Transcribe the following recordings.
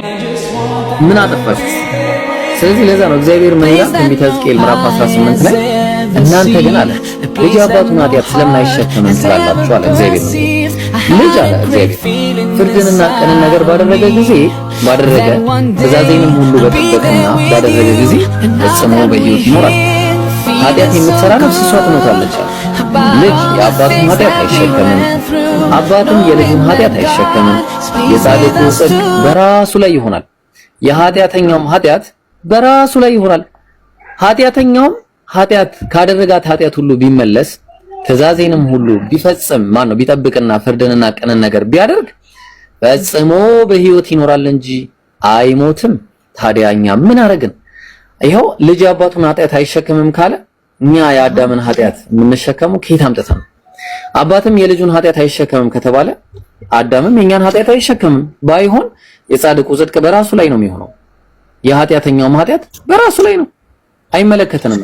ምን አጠፋሽ? ስለዚህ ለዛ ነው እግዚአብሔር ምን ይላል ትንቢተ ሕዝቅኤል ምዕራፍ 18 ላይ እናንተ ግን አለ ልጅ አባቱን ኃጢአት ስለምን አይሸከምም ትላላችሁ አለ እግዚአብሔር። ልጅ አለ እግዚአብሔር ፍርድንና ቅንን ነገር ባደረገ ትእዛዜንም ሁሉ በጠበቀና ባደረገ ጊዜ ፈጽሞ በሕይወት ይኖራል። ኃጢአት የምትሰራ ነፍስ እሷ ትሞታለች። ልጅ የአባቱን ኃጢአት አይሸከምም፣ አባትም የልጁን ኃጢአት አይሸከምም። የጻድቁ ጽድቅ በራሱ ላይ ይሆናል፣ የኃጢአተኛውም ኃጢአት በራሱ ላይ ይሆናል። ኃጢአተኛውም ኃጢአት ካደረጋት ኃጢአት ሁሉ ቢመለስ ትእዛዜንም ሁሉ ቢፈጽም ቢጠብቅና ፍርድንና ቅንን ነገር ቢያደርግ ፈጽሞ በሕይወት ይኖራል እንጂ አይሞትም። ታዲያ እኛ ምን አደረግን? ይኸው ልጅ የአባቱን ኃጢአት አይሸከምም ካለ እኛ የአዳምን ኃጢአት የምንሸከመው ከየት አምጥተን? አባትም የልጁን ኃጢአት አይሸከምም ከተባለ አዳምም የኛን ኃጢአት አይሸከምም። ባይሆን የጻድቁ ጽድቅ በራሱ ላይ ነው የሚሆነው፣ የኃጢአተኛውም ኃጢአት በራሱ ላይ ነው፣ አይመለከተንም።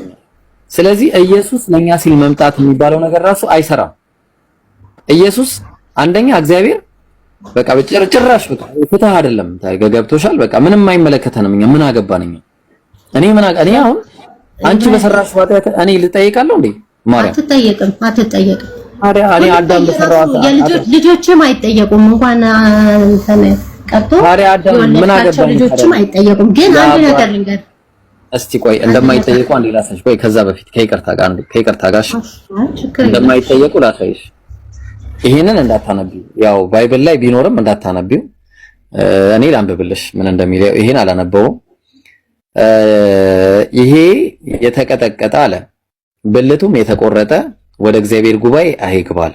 ስለዚህ ኢየሱስ ለኛ ሲል መምጣት የሚባለው ነገር ራሱ አይሰራም። ኢየሱስ አንደኛ እግዚአብሔር በቃ በጭራሽ ፍትህ አይደለም። ገብቶሻል? በቃ ምንም አይመለከተንም። እኛ ምን አገባን? እኔ አሁን አንቺ በሰራሽ ኃጢአት እኔ ልጠይቃለሁ እንዴ? ማርያም አትጠየቅም። ታዲያ እኔ አዳም በሰራው ልጆችም አይጠየቁም እንኳን እንትን ቀርቶ ታዲያ አዳም ምን አገባን? ልጆችም አይጠየቁም። ግን አንድ ነገር ልንገር እስቲ ቆይ እንደማይጠየቁ አንዴ ላሳይሽ። ቆይ ከዛ በፊት ከይቅርታ ጋር እንደማይጠየቁ ላሳይሽ። ይሄንን እንዳታነቢው፣ ያው ባይብል ላይ ቢኖርም እንዳታነቢው። እኔ ላንብብልሽ ምን እንደሚለው። ይሄን አላነበውም። ይሄ የተቀጠቀጠ አለ ብልቱም የተቆረጠ ወደ እግዚአብሔር ጉባኤ አይግባ አለ።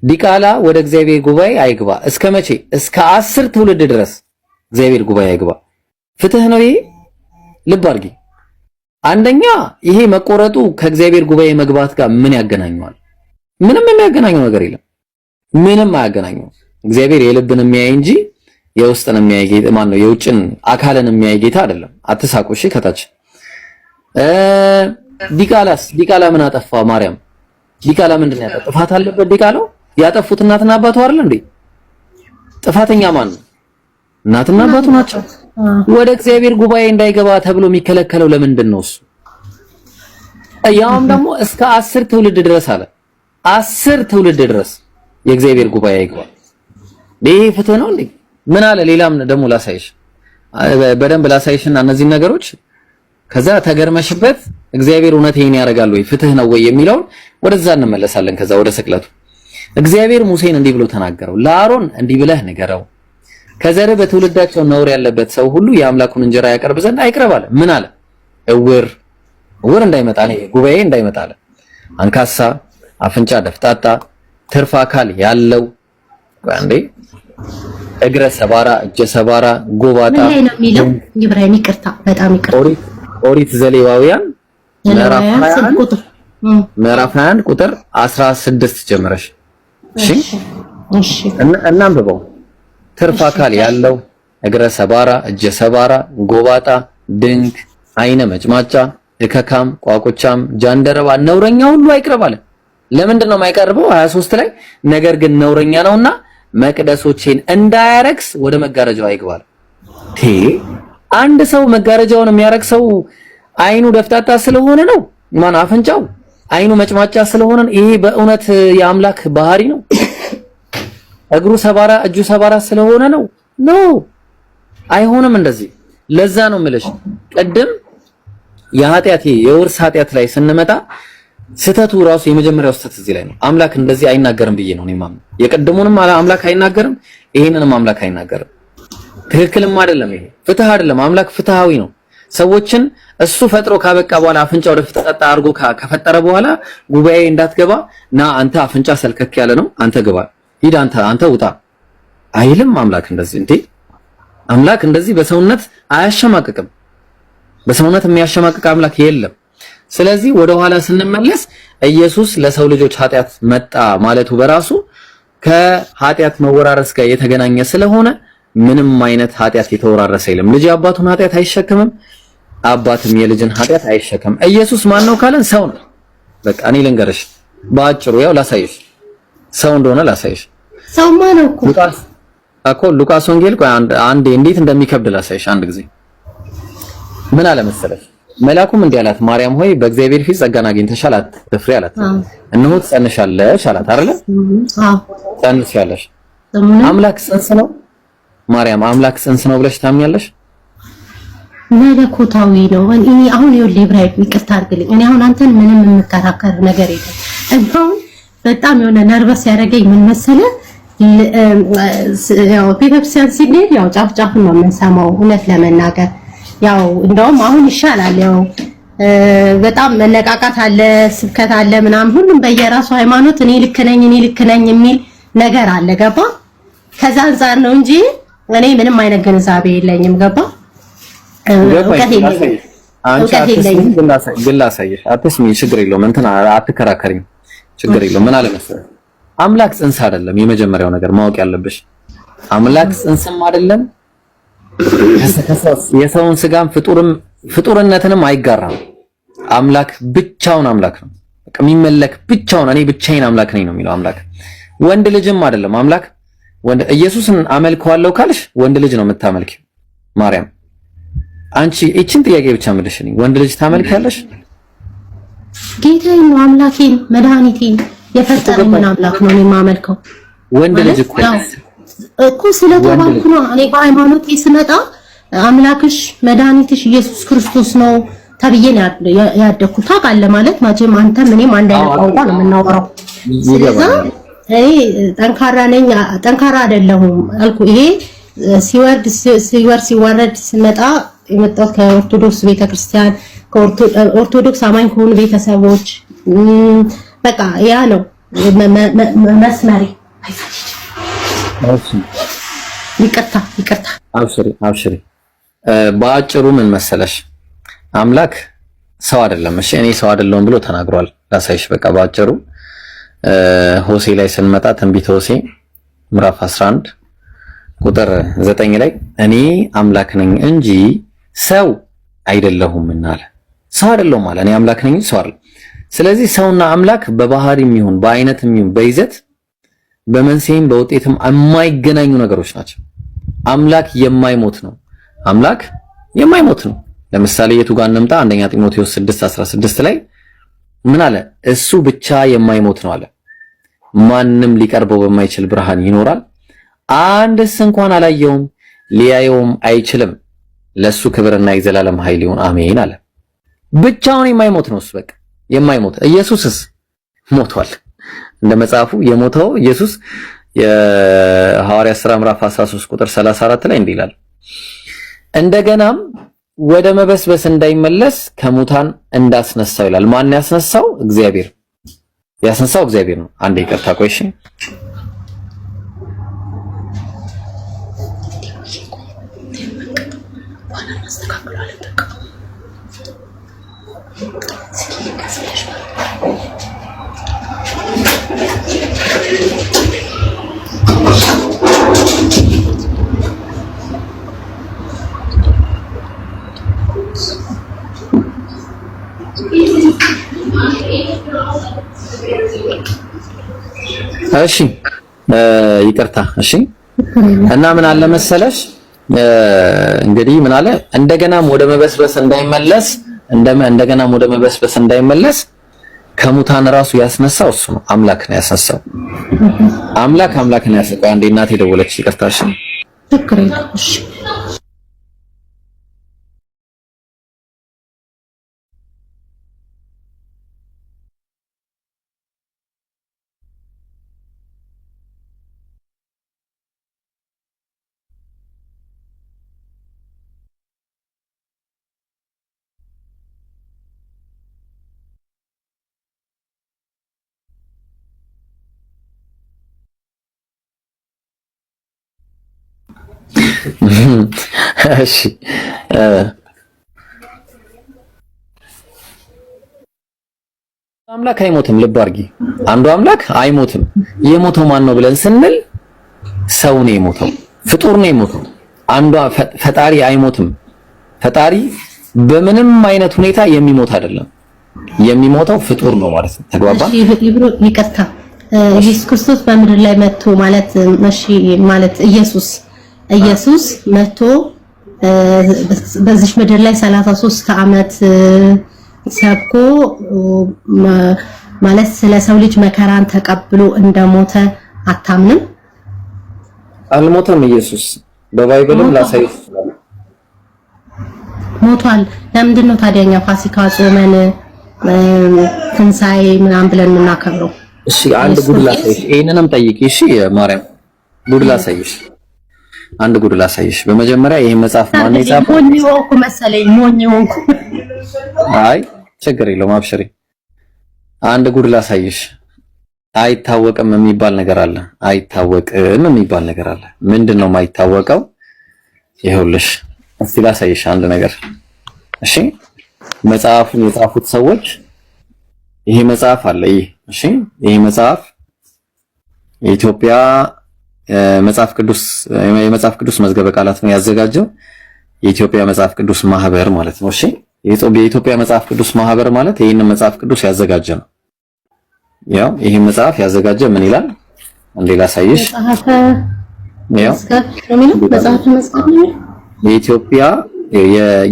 ዲቃላ ወደ እግዚአብሔር ጉባኤ አይግባ። እስከ መቼ? እስከ 10 ትውልድ ድረስ እግዚአብሔር ጉባኤ አይግባ። ፍትህ ነው ይሄ። ልብ አድርጊ። አንደኛ ይሄ መቆረጡ ከእግዚአብሔር ጉባኤ መግባት ጋር ምን ያገናኘዋል? ምንም የሚያገናኘው ነገር የለም። ምንም አያገናኘው። እግዚአብሔር የልብን የሚያይ እንጂ የውስጥን የሚያይ ጌታ ነው፣ የውጭን አካልን የሚያይ ጌታ አይደለም። አትሳቁ እሺ። ከታች ዲቃላ ምን አጠፋ? ማርያም ዲቃላ ምንድን ነው ያጠፋው? ጥፋት አለበት ዲቃላው? ያጠፉት እናትና አባቱ አይደል እንዴ? ጥፋተኛ ማን ነው? እናትና አባቱ ናቸው። ወደ እግዚአብሔር ጉባኤ እንዳይገባ ተብሎ የሚከለከለው ለምንድን ነው? እሱ ያውም ደግሞ እስከ 10 ትውልድ ድረስ አለ። 10 ትውልድ ድረስ የእግዚአብሔር ጉባኤ አይገባ። ይሄ ፍትህ ነው እንዴ? ምን አለ? ሌላም ደግሞ ላሳይሽ፣ በደንብ ላሳይሽና እነዚህ ነገሮች ከዛ ተገርመሽበት እግዚአብሔር እውነት ይሄን ያደርጋል ወይ ፍትህ ነው ወይ የሚለውን ወደዛ እንመለሳለን። ከዛ ወደ ስቅለቱ እግዚአብሔር ሙሴን እንዲህ ብሎ ተናገረው፣ ለአሮን እንዲህ ብለህ ንገረው ከዘር በትውልዳቸው ነውር ያለበት ሰው ሁሉ የአምላኩን እንጀራ ያቀርብ ዘንድ አይቅረብ አለ። ምን አለ? እውር እንዳይመጣ ነው ጉባኤ እንዳይመጣ አለ። አንካሳ፣ አፍንጫ ደፍጣጣ፣ ትርፍ አካል ያለው አንዴ እግረ ሰባራ፣ እጀ ሰባራ፣ ጎባጣ ምን ላይ ነው የሚለው? ኢብራሂም ይቅርታ፣ በጣም ይቅርታ። ኦሪት ዘሌዋውያን ምዕራፍ 21 ቁጥር 16 ጀምረሽ እሺ እናንብበው። ትርፍ አካል ያለው እግረ ሰባራ፣ እጀ ሰባራ፣ ጎባጣ፣ ድንክ፣ አይነ መጭማጫ፣ እከካም፣ ቋቁቻም፣ ጃንደረባ፣ ነውረኛ ሁሉ አይቅረብ አለ። ለምንድን ነው የማይቀርበው? 23 ላይ ነገር ግን ነውረኛ ነውና መቅደሶቼን እንዳያረክስ ወደ መጋረጃው አይግባል። አንድ ሰው መጋረጃውን የሚያረክሰው አይኑ ደፍጣጣ ስለሆነ ነው? ማን አፍንጫው አይኑ መጭማጫ ስለሆነ ነው? ይሄ በእውነት የአምላክ ባህሪ ነው? እግሩ ሰባራ እጁ ሰባራ ስለሆነ ነው? አይሆንም እንደዚህ። ለዛ ነው የምልሽ ቅድም የውርስ ኃጢአት ላይ ስንመጣ ስተቱ ራሱ የመጀመሪያው ስተት እዚህ ላይ ነው። አምላክ እንደዚህ አይናገርም ብዬ ነው እኔ ማምነው። የቀደሙንም አምላክ አይናገርም፣ ይሄንንም አምላክ አይናገርም። ትክክልም አይደለም። ይሄ ፍትህ አይደለም። አምላክ ፍትሃዊ ነው። ሰዎችን እሱ ፈጥሮ ካበቃ በኋላ አፍንጫ ወደ ፍጥጣጣ አድርጎ ከፈጠረ በኋላ ጉባኤ እንዳትገባ ና አንተ አፍንጫ ሰልከክ ያለ ነው አንተ ግባ፣ ሂድ አንተ ውጣ አይልም አምላክ። እንደዚህ እንዴ አምላክ እንደዚህ በሰውነት አያሸማቅቅም። በሰውነት የሚያሸማቅቅ አምላክ የለም። ስለዚህ ወደ ኋላ ስንመለስ ኢየሱስ ለሰው ልጆች ኃጢአት መጣ ማለቱ በራሱ ከኃጢአት መወራረስ ጋር የተገናኘ ስለሆነ ምንም አይነት ኃጢአት የተወራረሰ የለም። ልጅ አባቱን ኃጢአት አይሸከምም፣ አባትም የልጅን ኃጢአት አይሸከምም። ኢየሱስ ማን ነው ካለን ሰው ነው። በቃ እኔ ልንገርሽ በአጭሩ ያው ላሳይሽ፣ ሰው እንደሆነ ላሳይሽ። ሰው ማን ነው እኮ እኮ ሉቃስ ወንጌል ቆይ አንዴ እንዴት እንደሚከብድ ላሳይሽ አንድ ጊዜ ምን አለ መሰለሽ መልአኩም እንዲህ አላት ማርያም ሆይ በእግዚአብሔር ፊት ጸጋን አግኝተሻል አትፍሪ አላት እነሆ ትጸንሻለሽ አላት አይደለ አዎ ትጸንሻለሽ አምላክ ጽንስ ነው ማርያም አምላክ ጽንስ ነው ብለሽ ታምኛለሽ መለኮታዊ ነው እኔ አሁን ይኸውልህ ኢብራሂም ይቅርታ አድርግልኝ እኔ አሁን አንተን ምንም የምከራከር ነገር የለም እንደው በጣም የሆነ ነርቨስ ያደረገኝ ምን መሰለህ ያው ቤተክርስቲያን ሲሄድ ያው ጫፍ ነው የምንሰማው እውነት ለመናገር ያው እንደውም አሁን ይሻላል ያው በጣም መነቃቃት አለ ስብከት አለ ምናምን ሁሉም በየራሱ ሃይማኖት እኔ ልክ ነኝ የሚል ነገር አለ ገባ ከዛ አንፃር ነው እንጂ እኔ ምንም አይነት ግንዛቤ የለኝም ገባ ግላሳየሽ አትስሚ ችግር የለውም እንትን አትከራከሪኝ ችግር የለውም ምን አለ መሰለህ አምላክ ጽንስ አይደለም የመጀመሪያው ነገር ማወቅ ያለብሽ አምላክ ጽንስም አይደለም የሰውን ስጋም ፍጡርነትንም አይጋራም አምላክ ብቻውን አምላክ ነው በቃ የሚመለክ ብቻውን እኔ ብቻዬን አምላክ ነኝ ነው የሚለው አምላክ ወንድ ልጅም አይደለም አምላክ ወንድ ኢየሱስን አመልከዋለሁ ካልሽ ወንድ ልጅ ነው የምታመልኪው ማርያም አንቺ እቺን ጥያቄ ብቻ መልሽልኝ ወንድ ልጅ ታመልካለሽ ጌታዬ ነው አምላኬን መድኃኒቴን የፈጠረኝ አምላክ ነው የማመልከው ወንድ ልጅ እኮ ስለተባልኩ ነው እኔ በሃይማኖት ስመጣ አምላክሽ መድኃኒትሽ ኢየሱስ ክርስቶስ ነው ተብዬ ነው ያደኩት ታውቃለህ ማለት ማቼም አንተም እኔም አንድ አይነት ቋንቋ ነው የምናወራው ስለዚህ እኔ ጠንካራ አይደለሁም አልኩ ይሄ ሲወርድ ስመጣ የመጣው ከኦርቶዶክስ ቤተክርስቲያን ከኦርቶዶክስ አማኝ ከሆኑ ቤተሰቦች በቃ ያ ነው መስመሪ ይቅርታ አብሽሪ በአጭሩ ምን መሰለሽ አምላክ ሰው አይደለም እሺ እኔ ሰው አይደለሁም ብሎ ተናግሯል ላሳይሽ በቃ በአጭሩ ሆሴ ላይ ስንመጣ ትንቢተ ሆሴ ምዕራፍ 11 ቁጥር 9 ላይ እኔ አምላክ ነኝ እንጂ ሰው አይደለሁምና አለ ሰው አይደለሁም አለ እኔ አምላክ ነኝ ሰው አይደለም ስለዚህ ሰውና አምላክ በባህሪም ይሁን በአይነትም ይሁን በይዘት በመንስኤም በውጤትም የማይገናኙ ነገሮች ናቸው አምላክ የማይሞት ነው አምላክ የማይሞት ነው ለምሳሌ የቱ ጋር እንምጣ አንደኛ ጢሞቴዎስ 6:16 ላይ ምን አለ እሱ ብቻ የማይሞት ነው አለ ማንንም ሊቀርበው በማይችል ብርሃን ይኖራል አንድስ እንኳን አላየውም ሊያየውም አይችልም ለሱ ክብርና የዘላለም ኃይል ይሁን አሜን አለ ብቻውን የማይሞት ነው እሱ በቃ የማይሞት ኢየሱስስ ሞቷል እንደ መጽሐፉ የሞተው ኢየሱስ የሐዋርያት ሥራ ምዕራፍ 13 ቁጥር 34 ላይ እንዲህ ይላል እንደገናም ወደ መበስበስ እንዳይመለስ ከሙታን እንዳስነሳው ይላል ማን ያስነሳው እግዚአብሔር ያስነሳው እግዚአብሔር ነው አንዴ ይቅርታ ቆይ እሺ እሺ ይቅርታ እሺ እና ምን አለ መሰለሽ እንግዲህ ምን አለ እንደገናም ወደ መበስበስ እንዳይመለስ ከሙታን ራሱ ያስነሳው እሱ ነው አምላክ ነው ያስነሳው አምላክ ነው ያስነሳው አንዴ እናቴ ደወለች ይቅርታ እሺ እሺ እሺ አምላክ አይሞትም ልብ አድርጊ አንዱ አምላክ አይሞትም የሞተው ማን ነው ብለን ስንል ሰው ነው የሞተው ፍጡር ነው የሞተው አንዱ ፈጣሪ አይሞትም ፈጣሪ በምንም አይነት ሁኔታ የሚሞት አይደለም የሚሞተው ፍጡር ነው ማለት ነው ተግባባ ይቅርታ ኢየሱስ ክርስቶስ በምድር ላይ መጥቶ ማለት ኢየሱስ መጥቶ በዚህ ምድር ላይ 33 ዓመት ሰብኮ ማለት ስለ ሰው ልጅ መከራን ተቀብሎ እንደሞተ አታምንም? አልሞተም። ኢየሱስ በባይብልም ላሳይሽ ይችላል። ሞቷል። ለምንድን ነው ታዲያኛ ፋሲካ ጾመን ትንሣኤ ምናምን ብለን የምናከብረው? እሺ አንድ ጉድ ላሳይሽ። ይሄንንም ጠይቂ። እሺ ማርያም ጉድ ላሳይሽ። አንድ ጉድ ላሳይሽ። በመጀመሪያ ይሄ መጽሐፍ ማን የጻፈው? ሞኝ ሆንኩ። አይ ችግር የለውም አብሽሪ። አንድ ጉድ ላሳይሽ። አይታወቅም የሚባል ነገር አለ። አይታወቅም የሚባል ነገር አለ። ምንድነው የማይታወቀው? ይኸውልሽ እስቲ ላሳይሽ አንድ ነገር። እሺ መጽሐፉን የጻፉት ሰዎች ይሄ መጽሐፍ አለ። እሺ ይሄ መጽሐፍ የኢትዮጵያ የመጽሐፍ ቅዱስ መዝገበ ቃላት ነው ያዘጋጀው የኢትዮጵያ መጽሐፍ ቅዱስ ማህበር ማለት ነው። እሺ የኢትዮጵያ መጽሐፍ ቅዱስ ማህበር ማለት ይሄንን መጽሐፍ ቅዱስ ያዘጋጀ ነው። ያው ይሄ መጽሐፍ ያዘጋጀ ምን ይላል? እንዴ ላሳይሽ። የኢትዮጵያ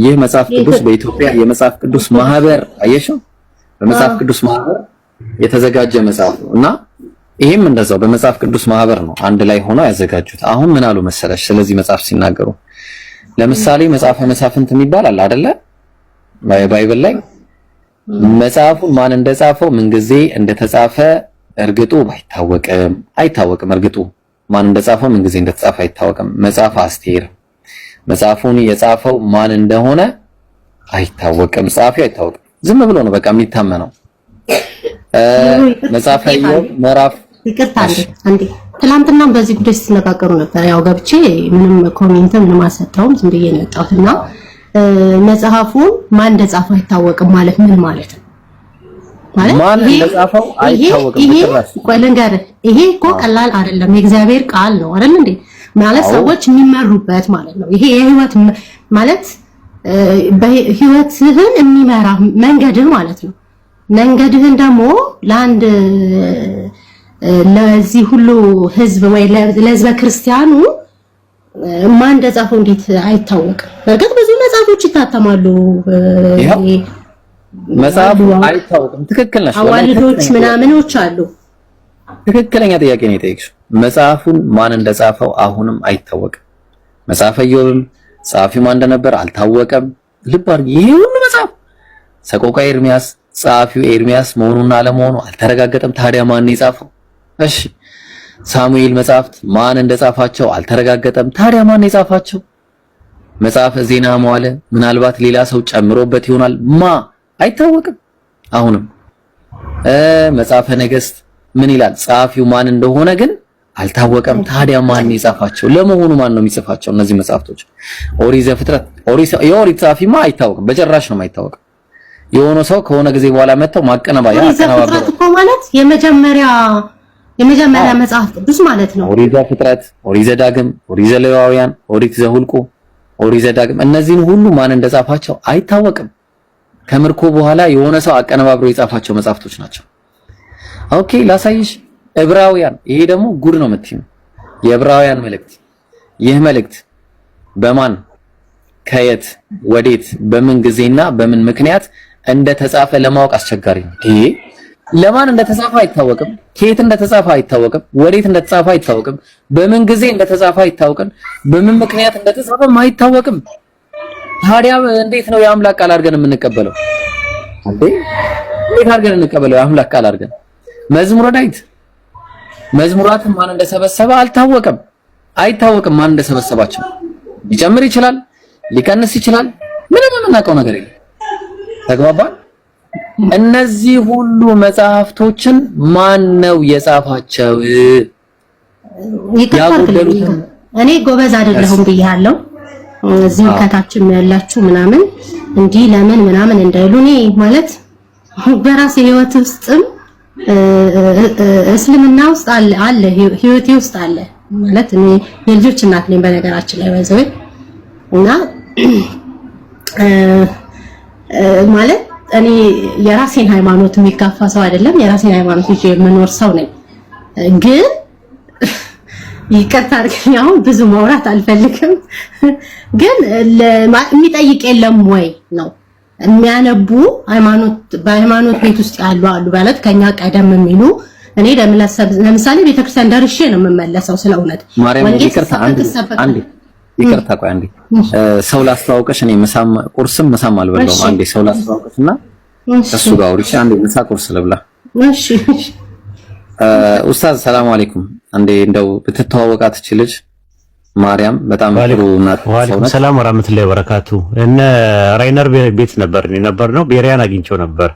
ይህ መጽሐፍ ቅዱስ በኢትዮጵያ የመጽሐፍ ቅዱስ ማህበር አየሽው፣ በመጽሐፍ ቅዱስ ማህበር የተዘጋጀ መጽሐፍ ነው እና ይሄም እንደዛው በመጽሐፍ ቅዱስ ማህበር ነው አንድ ላይ ሆነው ያዘጋጁት። አሁን ምን አሉ መሰለሽ ስለዚህ መጽሐፍ ሲናገሩ፣ ለምሳሌ መጽሐፈ መሳፍንት የሚባል አለ አይደለ? ባይብል ላይ መጽሐፉን ማን እንደጻፈው ምን ጊዜ እንደተጻፈ እርግጡ አይታወቅም። እርግጡ ማን እንደጻፈው ምን ጊዜ እንደተጻፈ አይታወቅም። መጽሐፈ አስቴር መጽሐፉን የጻፈው ማን እንደሆነ አይታወቅም። ጸሐፊው አይታወቅም። ዝም ብሎ ነው በቃ የሚታመነው። መጽሐፈ ኢዮብ ምዕራፍ ይቅርታ አንዴ ትላንትናም በዚህ ጉዳይ ስትነጋገሩ ነበር። ያው ገብቼ ምንም ኮሜንት ምንም አልሰጠሁም ዝም ብዬ ነው የወጣሁትና መጽሐፉን ማን እንደጻፈው አይታወቅም ማለት ምን ማለት ነው? ማለት ማን እንደጻፈው አይታወቅም። ይሄ እኮ ቀላል አይደለም። የእግዚአብሔር ቃል ነው አይደል እንዴ? ማለት ሰዎች የሚመሩበት ማለት ነው። ይሄ የህይወት ማለት በህይወትህን የሚመራ መንገድህ ማለት ነው። መንገድህን ደግሞ ለዚህ ሁሉ ህዝብ ወይ ለህዝበ ክርስቲያኑ ማን እንደጻፈው እንዴት አይታወቅም? በእርግጥ ብዙ መጽሐፎች ይታተማሉ። መጽሐፉ አይታወቅም። ትክክል ነሽ። አዋልዶች ምናምኖች አሉ። ትክክለኛ ጥያቄ ነው የጠየቅሽው። መጽሐፉን ማን እንደጻፈው አሁንም አይታወቅም። መጽሐፈ ኢዮብም ጸሐፊው ማን እንደነበር አልታወቀም። ልብ አድርጊ። ይሄ ሁሉ መጽሐፍ ሰቆቃ ኤርሚያስ ጸሐፊው ኤርሚያስ መሆኑና አለመሆኑ አልተረጋገጠም። ታዲያ ማን የጻፈው? እሺ ሳሙኤል መጽሐፍት ማን እንደጻፋቸው አልተረጋገጠም። ታዲያ ማን የጻፋቸው? መጽሐፈ ዜና መዋዕል ምናልባት ሌላ ሰው ጨምሮበት ይሆናል። አይታወቅም። አሁንም መጽሐፈ ነገሥት ምን ይላል? ጸሐፊው ማን እንደሆነ ግን አልታወቀም። ታዲያ ማን የጻፋቸው? ለመሆኑ ማን ነው የሚጽፋቸው እነዚህ መጽሐፍቶች? ኦሪት ዘፍጥረት የኦሪት ጸሐፊማ አይታወቅም። በጭራሽ ነው የማይታወቅም። የሆነ ሰው ከሆነ ጊዜ በኋላ መጥተው ማቀነባበሩ እኮ ማለት የመጀመሪያ መጽሐፍ ቅዱስ ማለት ነው። ኦሪት ዘፍጥረት፣ ኦሪት ዘዳግም፣ ኦሪት ዘሌዋውያን፣ ኦሪት ዘኍልቍ፣ ኦሪት ዘዳግም እነዚህን ሁሉ ማን እንደጻፋቸው አይታወቅም። ከምርኮ በኋላ የሆነ ሰው አቀነባብሮ የጻፋቸው መጽሐፍቶች ናቸው። ኦኬ ላሳይሽ። ዕብራውያን፣ ይሄ ደግሞ ጉድ ነው የምትይው። የዕብራውያን መልእክት፣ ይህ መልእክት በማን ከየት ወዴት በምን ጊዜና በምን ምክንያት እንደተጻፈ ለማወቅ አስቸጋሪ ነው። ይሄ ለማን እንደተጻፈ አይታወቅም። ከየት እንደተጻፈ አይታወቅም። ወዴት እንደተጻፈ አይታወቅም። በምን ጊዜ እንደተጻፈ አይታወቅም። በምን ምክንያት እንደተጻፈም አይታወቅም። ታዲያ እንዴት ነው የአምላክ ቃል አድርገን የምንቀበለው? እንዴት አድርገን እንቀበለው የአምላክ ቃል አድርገን? መዝሙረ ዳዊት መዝሙራትን ማን እንደሰበሰበ አልታወቀም። አይታወቅም ማን እንደሰበሰባቸው። ሊጨምር ይችላል፣ ሊቀንስ ይችላል። ምንም የምናውቀው ነገር የለም። ተግባባን? እነዚህ ሁሉ መጽሐፍቶችን ማን ነው የጻፋቸው? እኔ ጎበዝ አይደለሁም ብያለሁ። እዚህ ከታችም ያላችሁ ምናምን እንዲህ ለምን ምናምን እንዳይሉ እኔ ማለት በራሴ ህይወት ውስጥም እስልምና ውስጥ አለ ህይወቴ ውስጥ አለ ማለት እኔ የልጆች እናት ነኝ በነገራችን ላይ ወዘው እና ማለት እኔ የራሴን ሃይማኖት የሚጋፋ ሰው አይደለም። የራሴን ሃይማኖት ይዤ የምኖር ሰው ነኝ። ግን ይቅርታ አድርገኝ አሁን ብዙ ማውራት አልፈልግም። ግን የሚጠይቅ የለም ወይ ነው የሚያነቡ በሃይማኖት ቤት ውስጥ ያሉ አሉ ማለት ከኛ ቀደም የሚሉ እኔ ለምሳሌ ቤተክርስቲያን ደርሼ ነው የምመለሰው። ስለ እውነት ይቅርታ ቆይ አንዴ ሰው ላስተዋውቀሽ። እኔ ቁርስም ምሳም አልበላሁም። አንዴ ሰው ላስተዋውቀሽና እሱ ጋር አውሪሽ። አንዴ ምሳ ቁርስ ልብላ። እሺ ኡስታዝ ሰላም አለይኩም። አንዴ እንደው ብትተዋወቃት ትችልሽ ማርያም በጣም ጥሩ ናት። ወአለይኩም ሰላም ወራህመቱላሂ ወበረካቱ። እነ ራይነር ቤት ነበር ነው ቤሪያን አግኝቼው ነበር።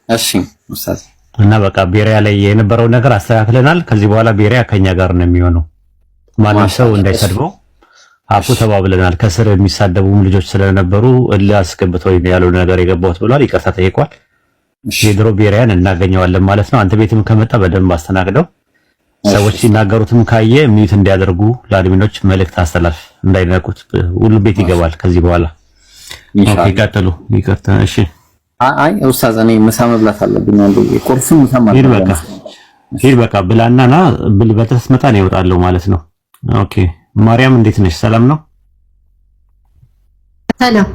እሺ ኡስታዝ እና በቃ ቤሪያ ላይ የነበረው ነገር አስተካክለናል። ከዚህ በኋላ ቤሪያ ከኛ ጋር ነው የሚሆነው። ማንም ሰው እንዳይሰድበው አፉ ተባብለናል። ከስር የሚሳደቡም ልጆች ስለነበሩ እልህ አስገብተው ያለው ነገር የገባሁት ብሏል። ይቅርታ ጠይቋል። የድሮ ቤሪያን እናገኘዋለን ማለት ነው። አንተ ቤትም ከመጣ በደንብ አስተናግደው። ሰዎች ሲናገሩትም ካየ ሚዩት እንዲያደርጉ ለአድሚኖች መልእክት አስተላልፍ። እንዳይነቁት ሁሉ ቤት ይገባል ከዚህ በኋላ። ኦኬ ቀጥሉ። ይቅርታ እሺ። አይ ኡስታዝ እኔ ምሳ መብላት አለብኝ። አንዴ ቁርስም ምሳም አልበላም። ሂድ በቃ ብላናና በልበተስ መጣ ነው ይወጣለው ማለት ነው። ኦኬ ማርያም እንዴት ነሽ? ሰላም ነው? ሰላም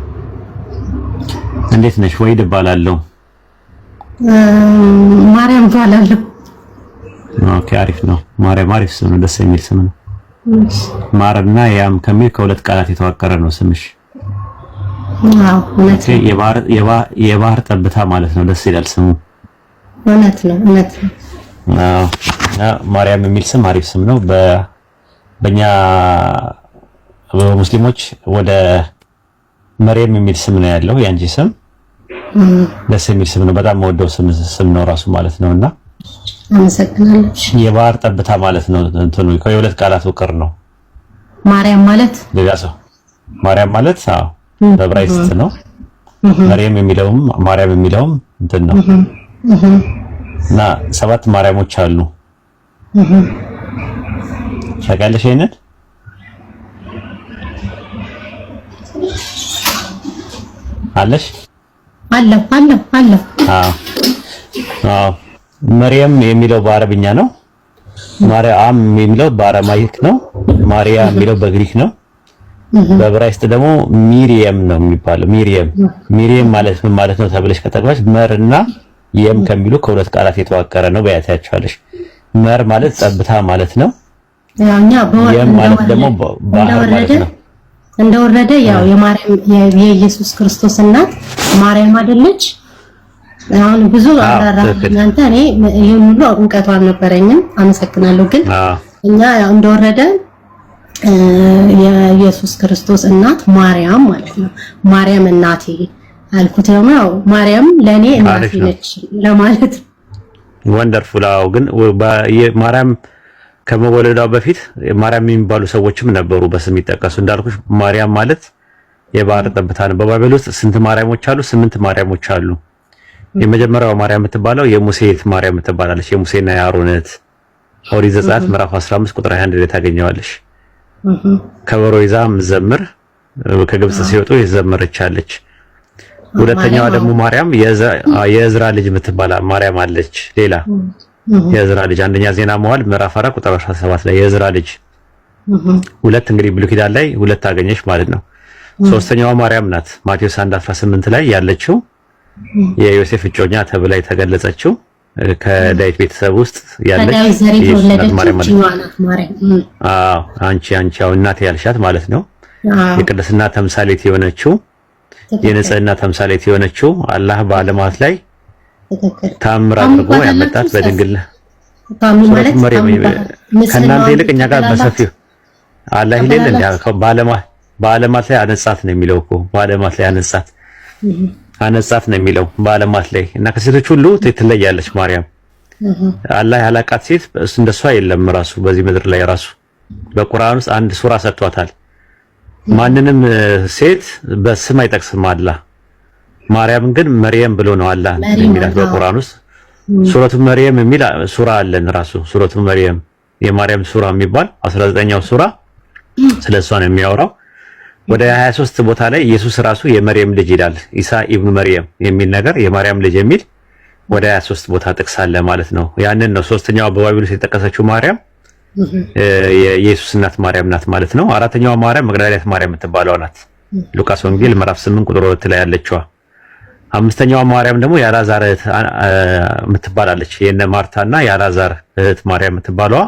እንዴት ነሽ? ወይድ እባላለሁ። ማርያም እባላለሁ። ኦኬ አሪፍ ነው። ማርያም አሪፍ ስም ነው፣ ደስ የሚል ስም ነው። ማርና ያም ከሚል ከሁለት ቃላት የተዋቀረ ነው ስምሽ። አዎ እውነት ነው። የባህር ጠብታ ማለት ነው። ደስ ይላል ስሙ። እውነት ነው። አዎ ማርያም የሚል ስም አሪፍ ስም ነው። በእኛ ሙስሊሞች ወደ መርየም የሚል ስም ነው ያለው። ያንቺ ስም ደስ የሚል ስም ነው። በጣም ወደው ስም ነው ራሱ ማለት ነውና አመሰግናለሁ። የባህር ጠብታ ማለት ነው። እንትኑ ከሁለት ቃላት ውቅር ነው። ማርያም ማለት ሌላ ሰው ማርያም ማለት አዎ በዕብራይስጥ ነው። መርየም የሚለውም ማርያም የሚለውም እንትን ነው እና 7 ማርያሞች አሉ። ታውቂያለሽ ይሄንን? አለሽ? አለው። አዎ መርየም የሚለው በአረብኛ ነው። ማርያም የሚለው በአረማይክ ነው። ማርያ የሚለው በግሪክ ነው። በዕብራይስጥ ደግሞ ሚሪየም ነው የሚባለው። ሚሪየም ማለት ምን ማለት ነው ተብለሽ ከተባለሽ መርና የም ከሚሉ ከሁለት ቃላት የተዋቀረ ነው። በያታያቸዋለሽ። መር ማለት ጠብታ ማለት ነው። ያውኛ የም ማለት ደግሞ ባህር ማለት ነው። እንደወረደ ያው የማርያም የኢየሱስ ክርስቶስ እናት ማርያም አይደለች? አሁን ብዙ አራራ እናንተ እኔ ይሄን ሁሉ እውቀቱ አልነበረኝም። አመሰግናለሁ። ግን እኛ ያው እንደወረደ የኢየሱስ ክርስቶስ እናት ማርያም ማለት ነው። ማርያም እናቴ አልኩት ደግሞ ያው ማርያም ለኔ እናቴ ነች ለማለት ወንደርፉል። አዎ ግን ማርያም ከመወለዷ በፊት ማርያም የሚባሉ ሰዎችም ነበሩ በስም ይጠቀሱ። እንዳልኩሽ ማርያም ማለት የባህር ጠብታ ነው። በባቢሎን ውስጥ ስንት ማርያሞች አሉ? 8 ማርያሞች አሉ። የመጀመሪያው ማርያም የምትባለው የሙሴ ማርያም የምትባላለች። የሙሴና የአሮን እህት ኦሪት ዘጸአት ምዕራፍ 15 ቁጥር 21 ላይ ታገኘዋለች። ከበሮ ይዛ ምዘምር ከግብጽ ሲወጡ የዘመረች አለች። ሁለተኛዋ ደግሞ ማርያም የእዝራ ልጅ የምትባል ማርያም አለች። ሌላ የእዝራ ልጅ አንደኛ ዜና መዋዕል ምዕራፍ 4 ቁጥር 17 ላይ የእዝራ ልጅ ሁለት እንግዲህ ብሉይ ኪዳን ላይ ሁለት አገኘች ማለት ነው። ሶስተኛዋ ማርያም ናት ማቴዎስ 1:18 ላይ ያለችው የዮሴፍ እጮኛ ተብላ የተገለጸችው ከዳዊት ቤተሰብ ውስጥ ያለች ማርያም ማለት አዎ አንቺ ያው እናቴ ያልሻት ማለት ነው። የቅድስና ተምሳሌት የሆነችው የንጽህና ተምሳሌት የሆነችው አላህ በዓለማት ላይ ታምር አድርጎ ያመጣት በድንግል ከእናንተ ይልቅ እኛ ጋር በሰፊው አላህ ይለል እንዴ በዓለማት ላይ አነጻት ነው የሚለው እኮ በዓለማት ላይ አነጻት ነው የሚለው በዓለማት ላይ እና ከሴቶች ሁሉ ትለያለች ማርያም። አላህ ያላቃት ሴት እንደሷ የለም ራሱ በዚህ ምድር ላይ ራሱ በቁርአን ውስጥ አንድ ሱራ ሰጥቷታል። ማንንም ሴት በስም አይጠቅስም አላህ። ማርያምን ግን መርየም ብሎ ነው አላህ የሚላት በቁርአን ውስጥ። ሱረቱ መርየም የሚል ሱራ አለን ራሱ ሱረቱ መርየም የማርያም ሱራ የሚባል 19ኛው ሱራ ስለሷ ነው የሚያወራው። ወደ 23 ቦታ ላይ ኢየሱስ ራሱ የመርየም ልጅ ይላል። ኢሳ ኢብኑ መርየም የሚል ነገር የማርያም ልጅ የሚል ወደ 23 ቦታ ጥቅስ አለ ማለት ነው። ያንን ነው ሶስተኛዋ በባይብል ውስጥ የተጠቀሰችው ማርያም የኢየሱስ እናት ማርያም ናት ማለት ነው። አራተኛዋ ማርያም መግደላዊት ማርያም የምትባለዋ ናት። ሉቃስ ወንጌል ምዕራፍ 8 ቁጥር 2 ላይ ያለችዋ። አምስተኛዋ ማርያም ደግሞ የአልዓዛር እህት የምትባላለች የነ ማርታና የአልዓዛር እህት ማርያም የምትባለዋ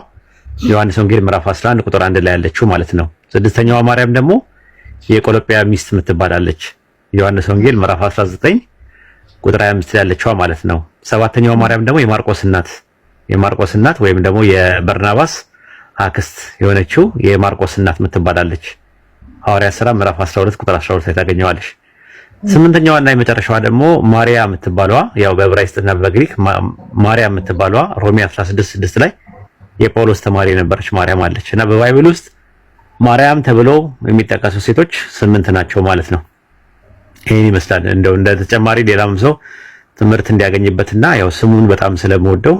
ዮሐንስ ወንጌል ምዕራፍ 11 ቁጥር 1 ላይ ያለችው ማለት ነው። ስድስተኛዋ ማርያም ደግሞ የቆሎጵያ ሚስት የምትባላለች ዮሐንስ ወንጌል ምዕራፍ 19 ቁጥር 25 ላይ ያለችዋ ማለት ነው። ሰባተኛዋ ማርያም ደግሞ የማርቆስ እናት ወይም ደግሞ የበርናባስ አክስት የሆነችው የማርቆስ እናት የምትባላለች ሐዋርያት ሥራ ምዕራፍ 12 ቁጥር 12 ላይ ታገኘዋለች። ስምንተኛዋና የመጨረሻዋ ደግሞ ማርያ የምትባለዋ ያው በዕብራይስጥና በግሪክ ማርያ የምትባለዋ ሮሜ 16:6 ላይ የጳውሎስ ተማሪ የነበረች ማርያም አለች እና በባይብል ውስጥ ማርያም ተብለው የሚጠቀሱ ሴቶች 8 ናቸው ማለት ነው። ይሄን ይመስላል። እንደው እንደ ተጨማሪ ሌላም ሰው ትምህርት እንዲያገኝበትና ያው ስሙን በጣም ስለምወደው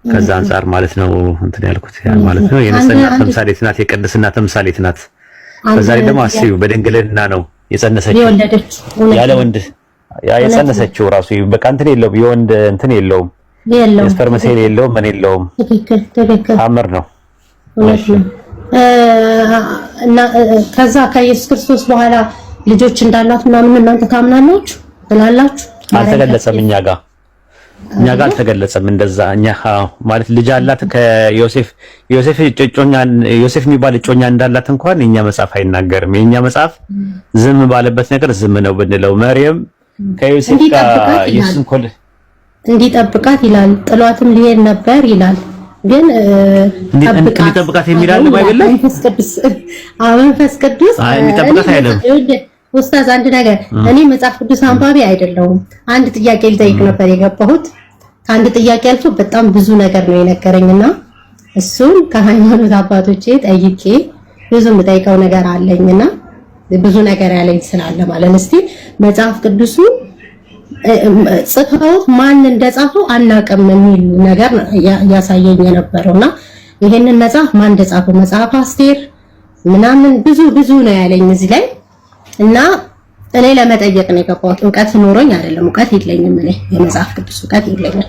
ከዛ አንፃር ማለት ነው እንትን ያልኩት ማለት ነው። የንጽህና ተምሳሌት ናት፣ የቅድስና ተምሳሌት ናት። በዛ ላይ ደግሞ አስቢው በድንግልና ነው የጸነሰችው ያለ ወንድ የጸነሰችው ራሱ በቃ እንትን የለውም የወንድ እንትን የለውም የስፐርም ሴል የለውም ምን የለውም። ትክክል አምር ነው። እና ከዛ ከኢየሱስ ክርስቶስ በኋላ ልጆች እንዳሏት ምናምን እናንተ ታምናላችሁ ብላላችሁ? አልተገለጸም እኛ ጋር አልተገለጸም። እንደዛ እኛ ማለት ልጅ አላት ከዮሴፍ የሚባል እጮኛ እንዳላት እንኳን የኛ መጽሐፍ አይናገርም። የኛ መጽሐፍ ዝም ባለበት ነገር ዝም ነው ብንለው መርየም ከዮሴፍ ጋር ኢየሱስን እንዲጠብቃት ይላል። ጥሏትም ሊሄድ ነበር ይላል። ግን እንዲጠብቃት የሚላል ባይብል ላይ መንፈስ ቅዱስ እንዲጠብቃት አይደለም። ኡስታዝ አንድ ነገር እኔ መጽሐፍ ቅዱስ አንባቢ አይደለሁም። አንድ ጥያቄ ልጠይቅ ነበር የገባሁት። ከአንድ ጥያቄ አልፎ በጣም ብዙ ነገር ነው የነገረኝና እሱን ከሃይማኖት አባቶቼ ጠይቄ ብዙ የምጠይቀው ነገር አለኝና ብዙ ነገር ያለኝ ስላለ ማለት ነው። እስቲ መጽሐፍ ቅዱሱ ጽፈውት ማን እንደጻፈው አናውቅም የሚል ነገር ያሳየኝ የነበረውና ይሄንን መጽሐፍ ማን እንደጻፈው መጽሐፍ አስቴር ምናምን ብዙ ነው ያለኝ እዚህ ላይ እና እኔ ለመጠየቅ ነው የገባሁት። እውቀት ኖሮኝ አይደለም፣ እውቀት የለኝም። እኔ የመጽሐፍ ቅዱስ እውቀት የለኝም።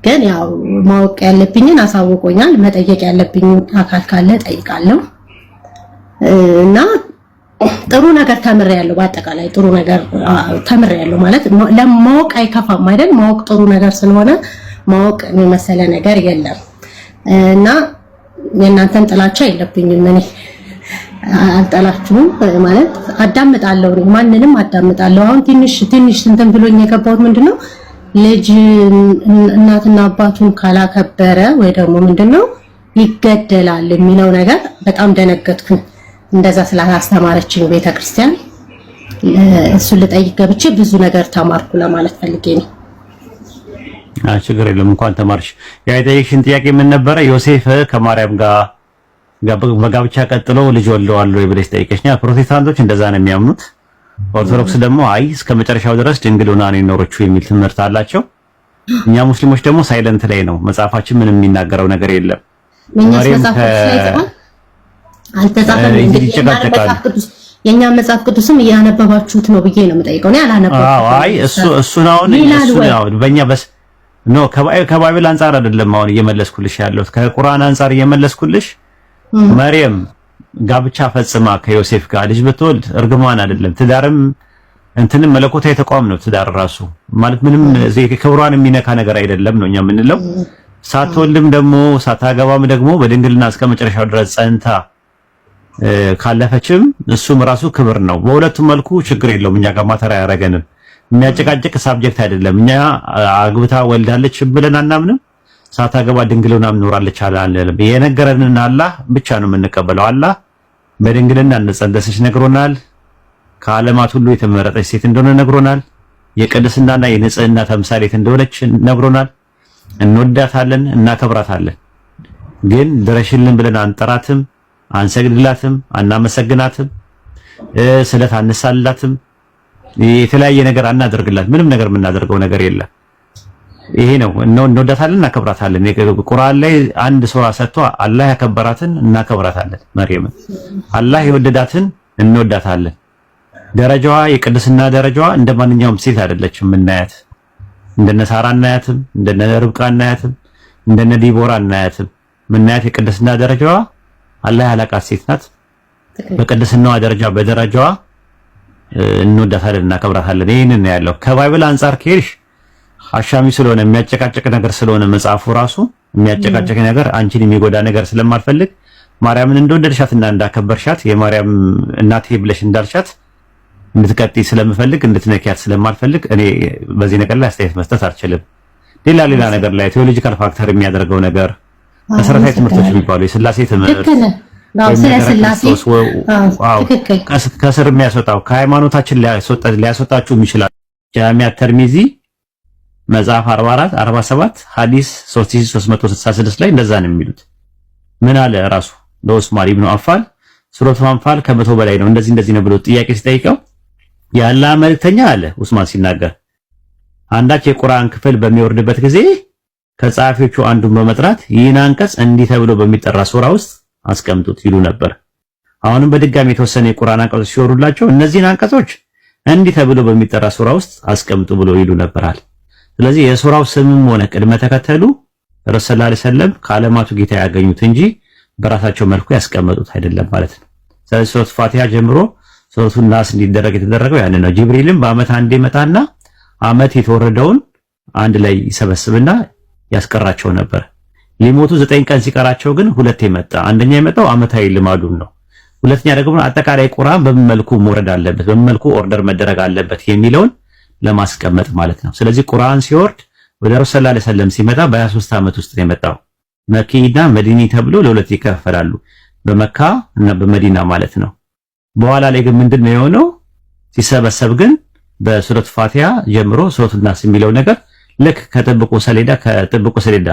ግን ያው ማወቅ ያለብኝን አሳውቆኛል። መጠየቅ ያለብኝ አካል ካለ ጠይቃለሁ እና ጥሩ ነገር ተምሬያለሁ። በአጠቃላይ ጥሩ ነገር ተምሬያለሁ ማለት ለማወቅ አይከፋም አይደል? ማወቅ ጥሩ ነገር ስለሆነ ማወቅ የመሰለ ነገር የለም እና የእናንተን ጥላቻ የለብኝም። እኔ አልጠላችሁም ማለት አዳምጣለሁ፣ ማንንም አዳምጣለሁ። አሁን ትንሽ እንትን ብሎኝ የገባሁት ምንድነው ልጅ እናትና አባቱን ካላከበረ ወይ ደግሞ ምንድነው ይገደላል የሚለው ነገር በጣም ደነገጥኩኝ። እንደዛ ስላስተማረችኝ ቤተክርስቲያን እሱን ልጠይቅ ገብቼ ብዙ ነገር ተማርኩ ለማለት ፈልጌ ነው። ችግር የለም እንኳን ተማርሽ። ያ የጠየቅሽን ጥያቄ ምን ነበረ? ዮሴፍ ከማርያም ጋር በጋብቻ ቀጥሎ ልጅ ወልደዋል ወይ ብለሽ ጠይቀሽኛ። ፕሮቴስታንቶች እንደዛ ነው የሚያምኑት። ኦርቶዶክስ ደግሞ አይ እስከ መጨረሻው ድረስ ድንግል ሆና ነው የኖረችው የሚል ትምህርት አላቸው። እኛ ሙስሊሞች ደግሞ ሳይለንት ላይ ነው፣ መጽሐፋችን ምንም የሚናገረው ነገር የለም። አልተጻፈም እንግዲህ የኛ መጽሐፍ ቅዱስም እያነበባችሁት ነው ብዬ ነው የምጠይቀው። እኔ አላነበብኩም። አይ እሱን በእኛ ከባይብል አንፃር አይደለም አሁን እየመለስኩልሽ ያለሁት ከቁርአን አንፃር እየመለስኩልሽ። መርየም ጋብቻ ፈጽማ ከዮሴፍ ጋር ልጅ ብትወልድ እርግማን አይደለም። ትዳርም እንትንም መለኮታዊ ተቋም ነው። ትዳር ራሱ ማለት ምንም ክብሯን የሚነካ ነገር አይደለም ነው እኛ የምንለው። ሳትወልድም ደግሞ ሳታገባም ደግሞ በድንግልና እስከ መጨረሻው ድረስ ጸንታ ካለፈችም እሱም ራሱ ክብር ነው። በሁለቱም መልኩ ችግር የለውም። እኛ ጋር ማተራ ያረገንም የሚያጨቃጭቅ ሳብጀክት አይደለም። እኛ አግብታ ወልዳለች ብለን አናምንም። ሳታገባ ድንግልና ኖራለች አላለም። የነገረንን አላህ ብቻ ነው የምንቀበለው። አላህ በድንግልና እንደጸነሰች ነግሮናል። ከዓለማት ሁሉ የተመረጠች ሴት እንደሆነ ነግሮናል። የቅድስናና የንጽህና ተምሳሌት እንደሆነች ነግሮናል። እንወዳታለን፣ እናከብራታለን። ግን ድረሽልን ብለን አንጠራትም፣ አንሰግድላትም፣ አናመሰግናትም፣ ስለት አንሳላትም፣ የተለያየ ነገር አናደርግላት። ምንም ነገር የምናደርገው ነገር የለም። ይሄ ነው እንወዳታለን፣ እናከብራታለን። ቁርአን ላይ አንድ ሱራ ሰጥቶ አላህ ያከበራትን እናከብራታለን። መርየምን አላህ የወደዳትን እንወዳታለን። ደረጃዋ የቅድስና ደረጃዋ እንደ ማንኛውም ሴት አይደለችም የምናያት። እንደነ ሳራ እናያትም፣ እንደነ ርብቃ እናያትም፣ እንደነ ዲቦራ እናያትም። ምናያት የቅድስና ደረጃዋ አላህ ያላቃት ሴት ናት። በቅድስናዋ ደረጃ በደረጃዋ እንወዳታለን፣ እናከብራታለን። ይሄንን ነው ያለው። ከባይብል አንፃር ከሄድሽ አሻሚ ስለሆነ የሚያጨቃጨቅ ነገር ስለሆነ መጽሐፉ ራሱ የሚያጨቃጨቅ ነገር አንቺን የሚጎዳ ነገር ስለማልፈልግ ማርያምን እንደወደድሻትና እንዳከበርሻት የማርያም እናቴ ብለሽ እንዳልሻት እንድትቀጥይ ስለምፈልግ እንድትነኪያት ስለማልፈልግ እኔ በዚህ ነገር ላይ አስተያየት መስጠት አልችልም። ሌላ ነገር ላይ ቴዎሎጂካል ፋክተር የሚያደርገው ነገር መሰረታዊ ትምህርቶች የሚባሉ የሥላሴ ትምህርት ከስር የሚያስወጣው ከሃይማኖታችን ሊያስወጣችሁ የሚችላል ጃሚዓ ተርሚዚ መጽሐፍ 44 47 ሐዲስ 3366 ላይ እንደዛ ነው የሚሉት። ምን አለ ራሱ ለኡስማን ኢብኑ አፋን ሱረቱ አንፋል ከመቶ በላይ ነው እንደዚህ ነው ብሎ ጥያቄ ሲጠይቀው የአላህ መልእክተኛ አለ ኡስማን ሲናገር አንዳች የቁርአን ክፍል በሚወርድበት ጊዜ ከጸሐፊዎቹ አንዱን በመጥራት ይህን አንቀጽ እንዲህ ተብሎ በሚጠራ ሱራ ውስጥ አስቀምጡት ይሉ ነበር። አሁንም በድጋሚ የተወሰነ የቁርአን አንቀጾች ሲወሩላቸው እነዚህን አንቀጾች እንዲህ ተብሎ በሚጠራ ሱራ ውስጥ አስቀምጡ ብሎ ይሉ ነበራል። ስለዚህ የሱራው ስምም ሆነ ቅድመ ተከተሉ ረሱል ሰለላሁ ዐለይሂ ወሰለም ከዓለማቱ ጌታ ያገኙት እንጂ በራሳቸው መልኩ ያስቀመጡት አይደለም ማለት ነው። ስለዚህ ሱረቱ ፋቲሃ ጀምሮ ሱረቱ ናስ እንዲደረግ የተደረገው ያን ነው። ጅብሪልም በአመት አንዴ መጣና አመት የተወረደውን አንድ ላይ ይሰበስብና ያስቀራቸው ነበር። ሊሞቱ 9 ቀን ሲቀራቸው ግን ሁለቴ መጣ። አንደኛ የመጣው አመታዊ ልማዱን ነው። ሁለተኛ ደግሞ አጠቃላይ ቁርአን በምን መልኩ መውረድ አለበት፣ በምን መልኩ ኦርደር መደረግ አለበት የሚለውን ለማስቀመጥ ማለት ነው። ስለዚህ ቁርአን ሲወርድ ወደ ረሱል ሰለላሁ ዐለይሂ ወሰለም ሲመጣ በ23 ዓመት ውስጥ ነው የመጣው። መኪና መዲኒ ተብሎ ለሁለት ይከፈላሉ፣ በመካ እና በመዲና ማለት ነው። በኋላ ላይ ግን ምንድነው የሆነው? ሲሰበሰብ ግን በሱረቱ ፋቲሃ ጀምሮ ሱረቱ ናስ የሚለው ነገር ልክ ከጥብቁ ሰሌዳ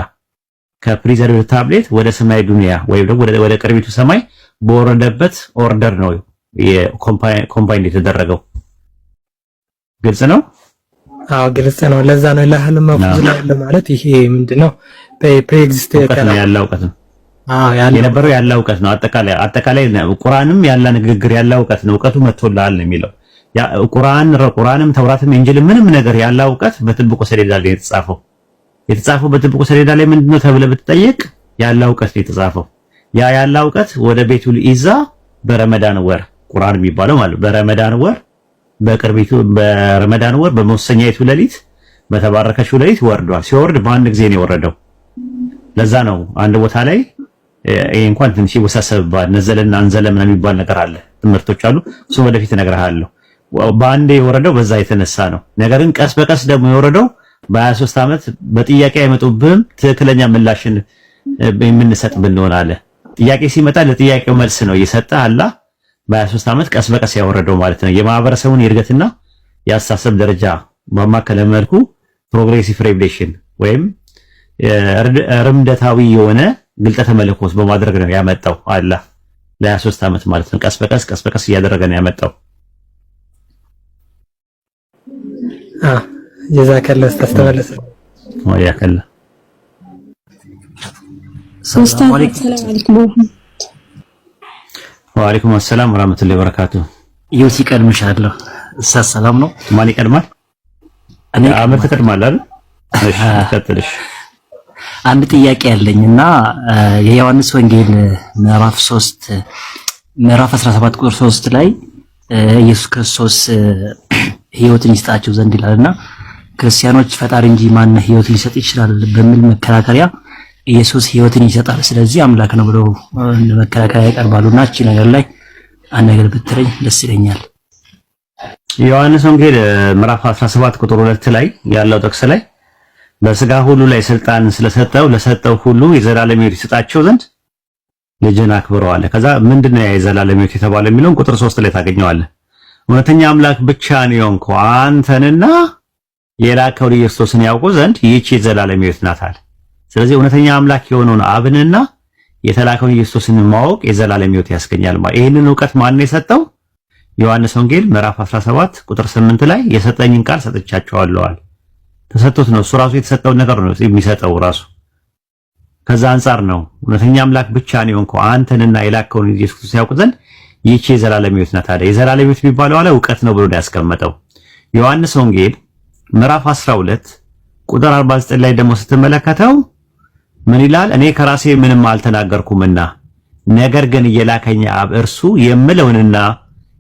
ከፕሪዘርቭ ታብሌት ወደ ሰማይ ዱንያ ወይም ደግሞ ወደ ቅርቢቱ ሰማይ በወረደበት ኦርደር ነው ኮምባይንድ የተደረገው። ግልጽ ነው? አዎ ግልጽ ነው። ለዛ ነው ለህል መፍዙ ላይ ያለ ማለት ይሄ ምንድነው? ፕሬኤግዚስት ያለ እውቀት ነው። የነበረው ያለ እውቀት ነው። አጠቃላይ ቁርአንም ያለ ንግግር ያለ እውቀት ነው። እውቀቱ መጥቶልሃል ነው የሚለው። ቁርአንም ተውራትም ኢንጂልም ምንም ነገር ያለ እውቀት በጥብቁ ሰሌዳ ላይ የተጻፈው በጥብቁ ሰሌዳ ላይ ምንድነው ተብለ ብትጠየቅ ያለ እውቀት ነው የተጻፈው። ያለ እውቀት ወደ ቤቱል ኢዛ በረመዳን ወር ቁርአን የሚባለው ማለት በረመዳን ወር በረመዳን ወር በመወሰኛይቱ ሌሊት በተባረከችው ሌሊት ወርዷል። ሲወርድ በአንድ ጊዜ ነው የወረደው። ለዛ ነው አንድ ቦታ ላይ ይሄ እንኳን ትንሽ ወሳሰብባል ነዘለና አንዘለ ምናምን የሚባል ነገር አለ፣ ትምህርቶች አሉ። እሱ ወደፊት እነግርሃለሁ። በአንዴ የወረደው በዛ የተነሳ ነው። ነገርን ቀስ በቀስ ደግሞ የወረደው በ23 ዓመት በጥያቄ አይመጡብህም ትክክለኛ ምላሽን የምንሰጥ ብንሆን አለ። ጥያቄ ሲመጣ ለጥያቄው መልስ ነው እየሰጠ አላህ በ23 ዓመት ቀስ በቀስ ያወረደው ማለት ነው። የማህበረሰቡን የእድገትና የአስተሳሰብ ደረጃ በማከለ መልኩ ፕሮግሬሲቭ ሬቪሌሽን ወይም ርምደታዊ የሆነ ግልጠተ መለኮት በማድረግ ነው ያመጣው አላህ ለ23 ዓመት ማለት ነው። ቀስ በቀስ እያደረገ ነው ያመጣው። ጀዛከላ ተስተመለሰ ወያከላ ሰላም አለይኩም ወአለይኩም ሰላም ወራህመቱላሂ ወበረካቱ። ዩሲ ቀድምሻለሁ። እሳ ሰላም ነው። ማን ይቀድማል? እኔ አመት ተቀድማል አይደል? እሺ ተከተልሽ። አንድ ጥያቄ ያለኝና የዮሐንስ ወንጌል ምዕራፍ 17 ቁጥር 3 ላይ ኢየሱስ ክርስቶስ ሕይወትን ይሰጣቸው ዘንድ ይላልና ክርስቲያኖች ፈጣሪ እንጂ ማን ሕይወትን ሊሰጥ ይችላል በሚል መከራከሪያ ኢየሱስ ሕይወትን ይሰጣል ስለዚህ አምላክ ነው ብለው ለመከራከሪያ ያቀርባሉና እቺ ነገር ላይ አንድ ነገር ብትረኝ ደስ ይለኛል። ዮሐንስ ወንጌል ምዕራፍ 17 ቁጥር 2 ላይ ያለው ጥቅስ ላይ በስጋ ሁሉ ላይ ስልጣን ስለሰጠው ለሰጠው ሁሉ የዘላለም ሕይወት ይሰጣቸው ዘንድ ልጅን አክብረዋል። ከዛ ምንድነው የዘላለም ሕይወት የተባለ የሚለውን ቁጥር 3 ላይ ታገኘዋለህ። እውነተኛ አምላክ ብቻ ነው የሆንከው አንተንና የላከውን ኢየሱስን ያውቁ ዘንድ ይህች የዘላለም ሕይወት ናት አለ። ስለዚህ እውነተኛ አምላክ የሆነውን አብንና የተላከውን ኢየሱስን ማወቅ የዘላለም ሕይወት ያስገኛል ማለት። ይሄንን ዕውቀት ማን ነው የሰጠው? ዮሐንስ ወንጌል ምዕራፍ 17 ቁጥር 8 ላይ የሰጠኝን ቃል ሰጥቻቸዋለሁ አለ። ተሰጥቶት ነው እሱ ራሱ የተሰጠውን ነገር ነው የሚሰጠው ራሱ። ከዛ አንፃር ነው እውነተኛ አምላክ ብቻ ነው የሆንከው አንተንና የላከውን ኢየሱስ ያውቁ ዘንድ ይህች የዘላለም ሕይወት ናት አለ። የዘላለም ሕይወት የሚባለው አለ ዕውቀት ነው ብሎ ያስቀመጠው። ዮሐንስ ወንጌል ምዕራፍ 12 ቁጥር 49 ላይ ደግሞ ስትመለከተው ምን ይላል? እኔ ከራሴ ምንም አልተናገርኩምና ነገር ግን የላከኝ አብ እርሱ የምለውንና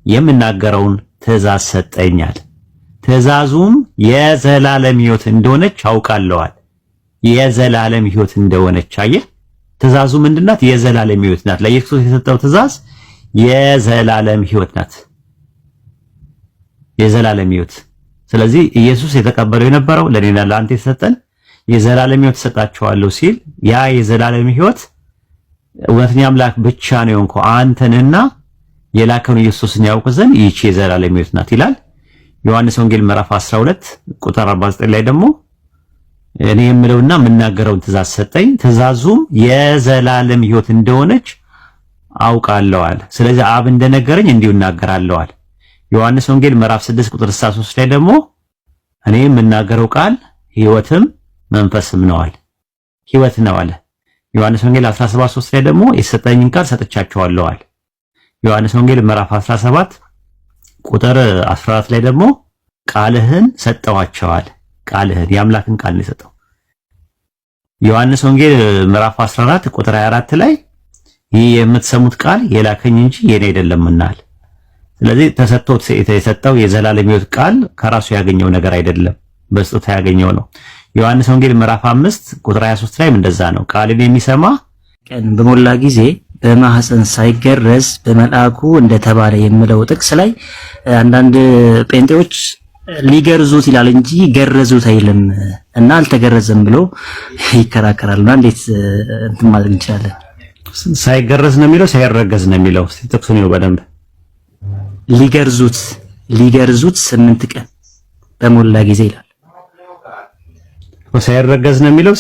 የምናገረውን ትእዛዝ ሰጠኛል። ትእዛዙም የዘላለም ሕይወት እንደሆነች አውቃለዋል። የዘላለም ሕይወት እንደሆነች አየህ። ትእዛዙ ምንድናት? የዘላለም ሕይወት ናት። ለኢየሱስ የተሰጠው ትእዛዝ የዘላለም ሕይወት ናት። የዘላለም ሕይወት። ስለዚህ ኢየሱስ የተቀበለው የነበረው ለኔና ለአንተ የተሰጠን የዘላለም ሕይወት ሰጣቸዋለሁ ሲል ያ የዘላለም ሕይወት እውነተኛ አምላክ ብቻ ነው እንኳ አንተንና የላከውን ኢየሱስን ያውቁ ዘንድ ይህች የዘላለም ሕይወት ናት ይላል። ዮሐንስ ወንጌል ምዕራፍ 12 ቁጥር 49 ላይ ደግሞ እኔ የምለውና የምናገረውን ትእዛዝ ሰጠኝ፣ ትእዛዙም የዘላለም ሕይወት እንደሆነች አውቃለዋል። ስለዚህ አብ እንደነገረኝ እንዲሁ እናገራለዋል። ዮሐንስ ወንጌል ምዕራፍ 6 ቁጥር 63 ላይ ደግሞ እኔ የምናገረው ቃል ሕይወትም መንፈስም ነው አለ። ሕይወት ነው አለ። ዮሐንስ ወንጌል 17:3 ላይ ደግሞ የሰጠኝን ቃል ሰጥቻቸዋለሁ አለ። ዮሐንስ ወንጌል ምዕራፍ 17 ቁጥር 14 ላይ ደግሞ ቃልህን ሰጠዋቸዋል። ቃልህን የአምላክን ቃል ነው የሰጠው። ዮሐንስ ወንጌል ምዕራፍ 14 ቁጥር 24 ላይ ይህ የምትሰሙት ቃል የላከኝ እንጂ የኔ አይደለምና አለ። ስለዚህ ተሰጥቶት የሰጠው የዘላለም ሕይወት ቃል ከራሱ ያገኘው ነገር አይደለም፣ በስጦታ ያገኘው ነው። ዮሐንስ ወንጌል ምዕራፍ 5 ቁጥር 23 ላይም እንደዛ ነው። ቃልን የሚሰማ ቀን በሞላ ጊዜ በማህፀን ሳይገረዝ በመልአኩ እንደተባለ የሚለው ጥቅስ ላይ አንዳንድ ጴንጤዎች ሊገርዙት ይላል እንጂ ገረዙት አይልም እና አልተገረዘም ብሎ ይከራከራሉና እንዴት እንትን ማድረግ እንችላለን? ሳይገረዝ ነው የሚለው ሳይረገዝ ነው የሚለው? እስቲ ጥቅሱን ነው በደንብ ሊገርዙት 8 ቀን በሞላ ጊዜ ይላል። ሳይረገዝ ነው የሚለው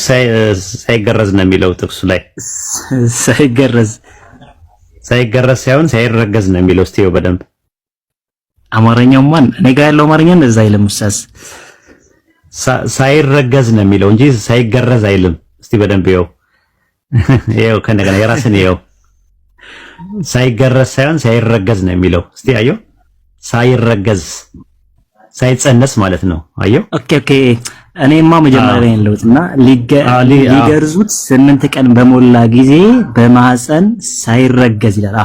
ሳይገረዝ ነው የሚለው? ጥቅሱ ላይ ሳይገረዝ ሳይሆን ሳይረገዝ ነው የሚለው። እስቲ በደንብ አማርኛው ማን እኔ ጋር ያለው አማርኛ እንደዛ አይልም ኡስታዝ። ሳይረገዝ ነው የሚለው እንጂ ሳይገረዝ አይልም። እስቲ በደንብ ይኸው ከነገና የራስን ይኸው ሳይገረዝ ሳይሆን ሳይረገዝ ነው የሚለው። እስቲ አየው፣ ሳይረገዝ ሳይጸነስ ማለት ነው። አየው። ኦኬ እኔማ መጀመሪያ ላይ ያለውትና ሊገርዙት 8 ቀን በሞላ ጊዜ በማህፀን ሳይረገዝ ይላል።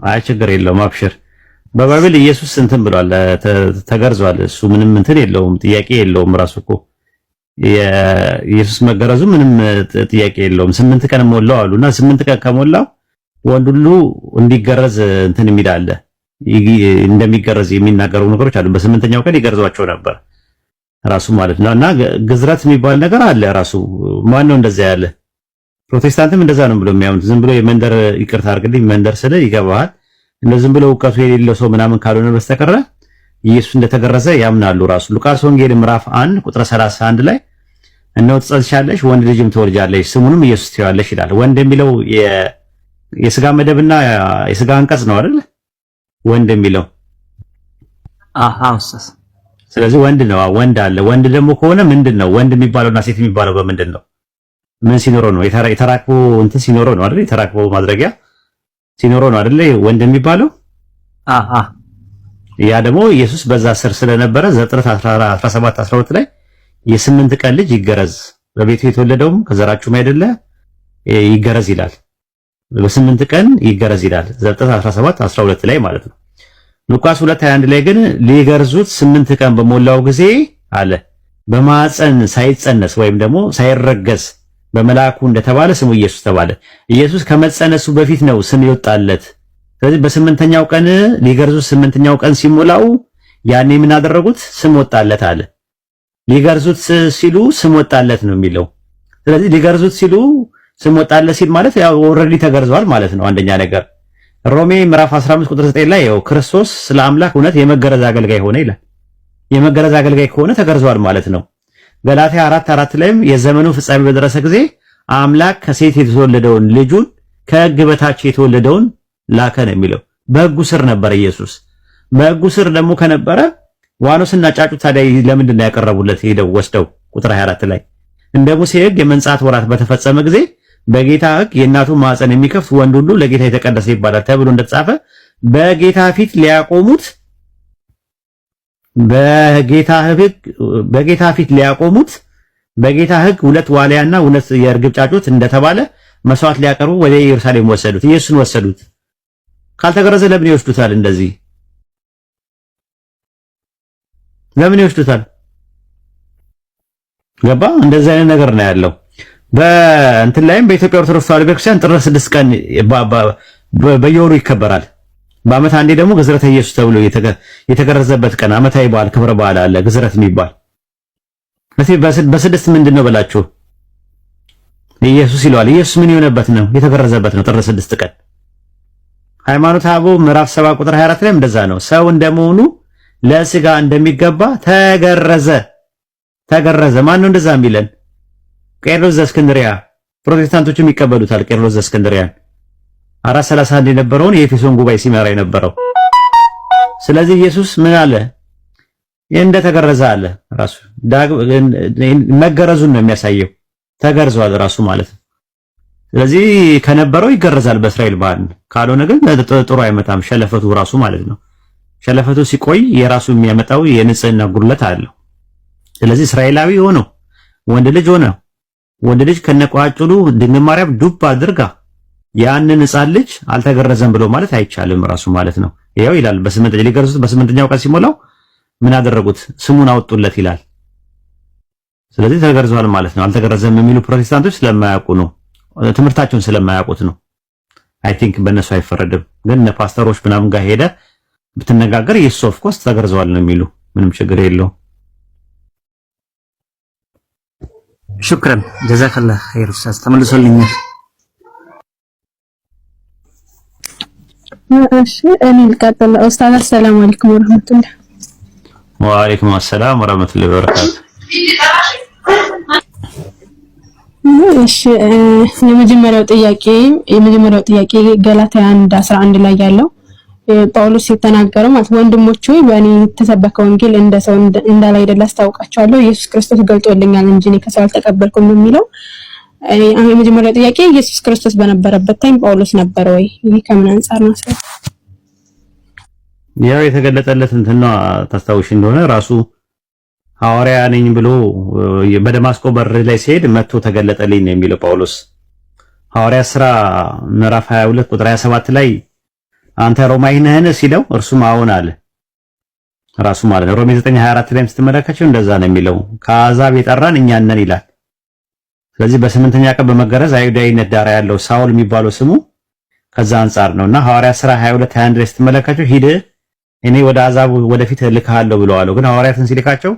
አይ ችግር የለውም አብሽር። በባቢል ኢየሱስ እንትን ብሏል፣ ተገርዟል። እሱ ምንም እንትን የለውም፣ ጥያቄ የለውም። ራሱ እኮ የኢየሱስ መገረዙ ምንም ጥያቄ የለውም። 8 ቀን ሞላው አሉና 8 ቀን ከሞላው ወንድ ሁሉ እንዲገረዝ እንትን የሚል አለ፣ እንደሚገረዝ የሚናገሩ ነገሮች አሉ። በ8ኛው ቀን ይገርዟቸው ነበር ራሱ ማለት ነው። እና ግዝረት የሚባል ነገር አለ ራሱ። ማን ነው እንደዛ ያለ? ፕሮቴስታንትም እንደዛ ነው ብሎ የሚያምኑት። ዝም ብሎ የመንደር ይቅርታ አድርግልኝ መንደር ስለ ይገባሃል እንደ ዝም ብሎ እውቀቱ የሌለው ሰው ምናምን ካልሆነ በስተቀር ኢየሱስ እንደተገረዘ ያምናሉ ራሱ። ሉቃስ ወንጌል ምዕራፍ 1 ቁጥር 31 ላይ እነሆ ትጸንሻለሽ ወንድ ልጅም ትወልጃለሽ ስሙንም ኢየሱስ ትይዋለሽ ይላል። ወንድ የሚለው የሥጋ መደብና የሥጋ አንቀጽ ነው አይደል? ወንድ የሚለው ኡስታዝ። ስለዚህ ወንድ ነው፣ ወንድ አለ። ወንድ ደግሞ ከሆነ ምንድነው ወንድ የሚባለውና ሴት የሚባለው በምንድን ነው? ምን ሲኖረው ነው? የተራክቦ እንትን ሲኖረው ነው አይደል? የተራክቦ ማድረጊያ ሲኖረው ነው አይደል ወንድ የሚባለው? ያ ደግሞ ኢየሱስ በዛ ስር ስለነበረ ዘፍጥረት 17:12 ላይ የ8 ቀን ልጅ ይገረዝ በቤቱ የተወለደውም ከዘራችሁም አይደለ ይገረዝ ይላል። በ8 ቀን ይገረዝ ይላል ዘፍጥረት 17:12 ላይ ማለት ነው። ሉቃስ 2:21 ላይ ግን ሊገርዙት 8 ቀን በሞላው ጊዜ አለ በማፀን ሳይጸነስ ወይም ደግሞ ሳይረገዝ በመልአኩ እንደተባለ ስሙ ኢየሱስ ተባለ። ኢየሱስ ከመጸነሱ በፊት ነው ስም ይወጣለት። ስለዚህ በ8ኛው ቀን ሊገርዙት 8ኛው ቀን ሲሞላው ያኔ ምን አደረጉት? ስም ወጣለት አለ። ሊገርዙት ሲሉ ስም ወጣለት ነው የሚለው። ስለዚህ ሊገርዙት ሲሉ ስም ወጣለት ሲል ማለት ያው ኦልሬዲ ተገርዟል ማለት ነው። አንደኛ ነገር ሮሜ ምዕራፍ 15 ቁጥር 9 ላይ ያው ክርስቶስ ስለ አምላክ እውነት የመገረዝ አገልጋይ ሆነ ይላል። የመገረዝ አገልጋይ ከሆነ ተገርዟል ማለት ነው። ገላትያ 4:4 ላይም የዘመኑ ፍጻሜ በደረሰ ጊዜ አምላክ ከሴት የተወለደውን ልጁን ከሕግ በታች የተወለደውን ላከ ነው የሚለው። በሕጉ ስር ነበር ኢየሱስ። በሕጉ ስር ደግሞ ከነበረ ዋኖስና ጫጩት ታዲያ ለምንድን ነው ያቀረቡለት? ሄደው ወስደው ቁጥር 24 ላይ እንደ ሙሴ ሕግ የመንጻት ወራት በተፈጸመ ጊዜ በጌታ ሕግ የእናቱን ማዕፀን የሚከፍት ወንድ ሁሉ ለጌታ የተቀደሰ ይባላል ተብሎ እንደተጻፈ በጌታ ፊት ሊያቆሙት በጌታ ፊት ሊያቆሙት በጌታ ሕግ 2 ዋሊያና 2 የርግብ ጫጩት እንደተባለ መስዋዕት ሊያቀርቡ ወደ ኢየሩሳሌም ወሰዱት። ኢየሱስን ወሰዱት። ካልተገረዘ ለምን ይወስዱታል? እንደዚህ ለምን ይወስዱታል? ገባ? እንደዚህ አይነት ነገር ነው ያለው። በእንትን ላይም በኢትዮጵያ ኦርቶዶክስ ተዋሕዶ ቤተክርስቲያን ጥር 6 ቀን በየወሩ ይከበራል። በዓመት አንዴ ደግሞ ግዝረተ ኢየሱስ ተብሎ የተገረዘበት ቀን ዓመታዊ በዓል ክብረ በዓል አለ፣ ግዝረት የሚባል በስድስት ምንድን ነው በላችሁ ኢየሱስ ይለዋል። ኢየሱስ ምን የሆነበት ነው? የተገረዘበት ነው። ጥር 6 ቀን ሃይማኖተ አበው ምዕራፍ 7 ቁጥር 24 ላይ እንደዛ ነው። ሰው እንደመሆኑ ለስጋ እንደሚገባ ተገረዘ። ማን ነው እንደዛ የሚለን? ቄርሎስ ዘእስክንድርያ። ፕሮቴስታንቶችም ይቀበሉታል። ቄርሎስ ዘእስክንድርያን 431 የነበረውን የኤፌሶን ጉባኤ ሲመራ የነበረው። ስለዚህ ኢየሱስ ምን አለ? እንደተገረዘ አለ። ራሱ መገረዙን ነው የሚያሳየው። ተገርዟል ራሱ ማለት ነው። ስለዚህ ከነበረው ይገረዛል በእስራኤል ባህል። ካልሆነ ግን ጥሩ አይመጣም። ሸለፈቱ ራሱ ማለት ነው። ሸለፈቱ ሲቆይ የራሱ የሚያመጣው የንጽህና ጉድለት አለው። ስለዚህ እስራኤላዊ ሆኖ ወንድ ልጅ ከነቋጭሉ ድንግል ማርያም ዱብ አድርጋ ያንን ሕፃን ልጅ አልተገረዘም ብሎ ማለት አይቻልም ራሱ ማለት ነው። ይሄው ይላል ሊገርዙት በስምንተኛው ቀን ሲሞላው ምን አደረጉት? ስሙን አወጡለት ይላል። ስለዚህ ተገርዟል ማለት ነው። አልተገረዘም የሚሉ ፕሮቴስታንቶች ስለማያውቁ ነው፣ ትምህርታቸውን ስለማያውቁት ነው። አይ ቲንክ በእነሱ አይፈረድም። ግን ፓስተሮች ምናምን ጋር ሄደ ብትነጋገር ኢየሱስ ኦፍ ኮርስ ተገርዘዋል ነው የሚሉ፣ ምንም ችግር የለው። ሹክራን ጀዛከላህ ኸይር ኡስታዝ፣ ተመልሶልኛል። እሺ እኔ ልቀጥል። ኡስታዝ አሰላሙ አለይኩም ወራህመቱላህ። ወአለይኩም አሰላም ወራህመቱላሂ ወበረካቱ። እሺ የመጀመሪያው ጥያቄ ገላትያ 1:11 ላይ ያለው ጳውሎስ የተናገረው ማለት ወንድሞች ሆይ በእኔ የተሰበከ ወንጌል እንደ ሰው እንዳላይደለ አስታውቃቸዋለሁ፣ ኢየሱስ ክርስቶስ ገልጦልኛል እንጂ እኔ ከሰው አልተቀበልኩም የሚለው የመጀመሪያው ጥያቄ ኢየሱስ ክርስቶስ በነበረበት ታይም ጳውሎስ ነበር ወይ? ይሄ ከምን አንፃር ነው? ያው የተገለጠለት እንትና ታስታውሽ እንደሆነ ራሱ ሐዋርያ ነኝ ብሎ በደማስቆ በር ላይ ሲሄድ መጥቶ ተገለጠልኝ ነው የሚለው ጳውሎስ። ሐዋርያ ሥራ ምዕራፍ 22 ቁጥር 27 ላይ አንተ ሮማዊ ነህን ሲለው እርሱም አዎን አለ ራሱ ማለት ነው። ሮሜ 9:24 ላይም ስትመለከቸው እንደዛ ነው የሚለው፣ ከአሕዛብ የጠራን እኛ ነን ይላል። ስለዚህ በስምንተኛ ቀን በመገረዝ አይሁዳዊነት ዳራ ያለው ሳውል የሚባለው ስሙ ከዛ አንፃር ነውና ሐዋርያ ሥራ 22:21 ላይ ስትመለከቸው ሂድ እኔ ወደ አሕዛብ ወደፊት እልክሃለሁ ብለዋለሁ። ግን ሐዋርያትን ሲልካቸው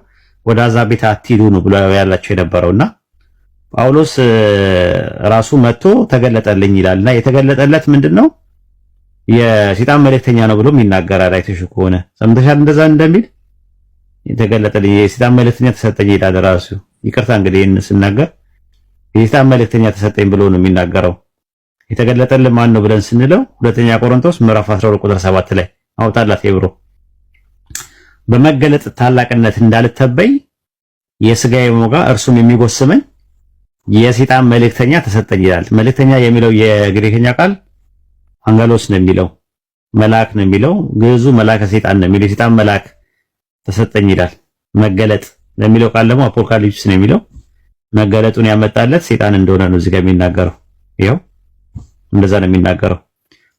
ወደ አሕዛብ ቤት አትሂዱ ነው ብሎ ያላቸው የነበረውና ጳውሎስ ራሱ መጥቶ ተገለጠልኝ ይላልና የተገለጠለት ምንድነው? የሰይጣን መልእክተኛ ነው ብሎም ይናገራል። አይተሽ ከሆነ ሰምተሻል እንደዛ እንደሚል የተገለጠልኝ የሰይጣን መልእክተኛ ተሰጠኝ ይላል ራሱ። ይቅርታ እንግዲህ ይህን ስናገር የሰይጣን መልእክተኛ ተሰጠኝ ብሎ ነው የሚናገረው። የተገለጠልን ማን ነው ብለን ስንለው ሁለተኛ ቆሮንቶስ ምዕራፍ 12 ቁጥር 7 ላይ አውጣላት የብሮ በመገለጥ ታላቅነት እንዳልተበይ የሥጋዬ ሞጋ እርሱም የሚጎስመኝ የሰይጣን መልእክተኛ ተሰጠኝ ይላል። መልእክተኛ የሚለው የግሪክኛ ቃል አንገሎስ ነው የሚለው፣ መልአክ ነው የሚለው። ግዕዙ መልአከ ሰይጣን ነው የሚለው። የሰይጣን መልአክ ተሰጠኝ ይላል። መገለጥ ለሚለው ቃል ደግሞ አፖካሊፕስ ነው የሚለው። መገለጡን ያመጣለት ሰይጣን እንደሆነ ነው እዚህ ጋር የሚናገረው። ይኸው እንደዛ ነው የሚናገረው።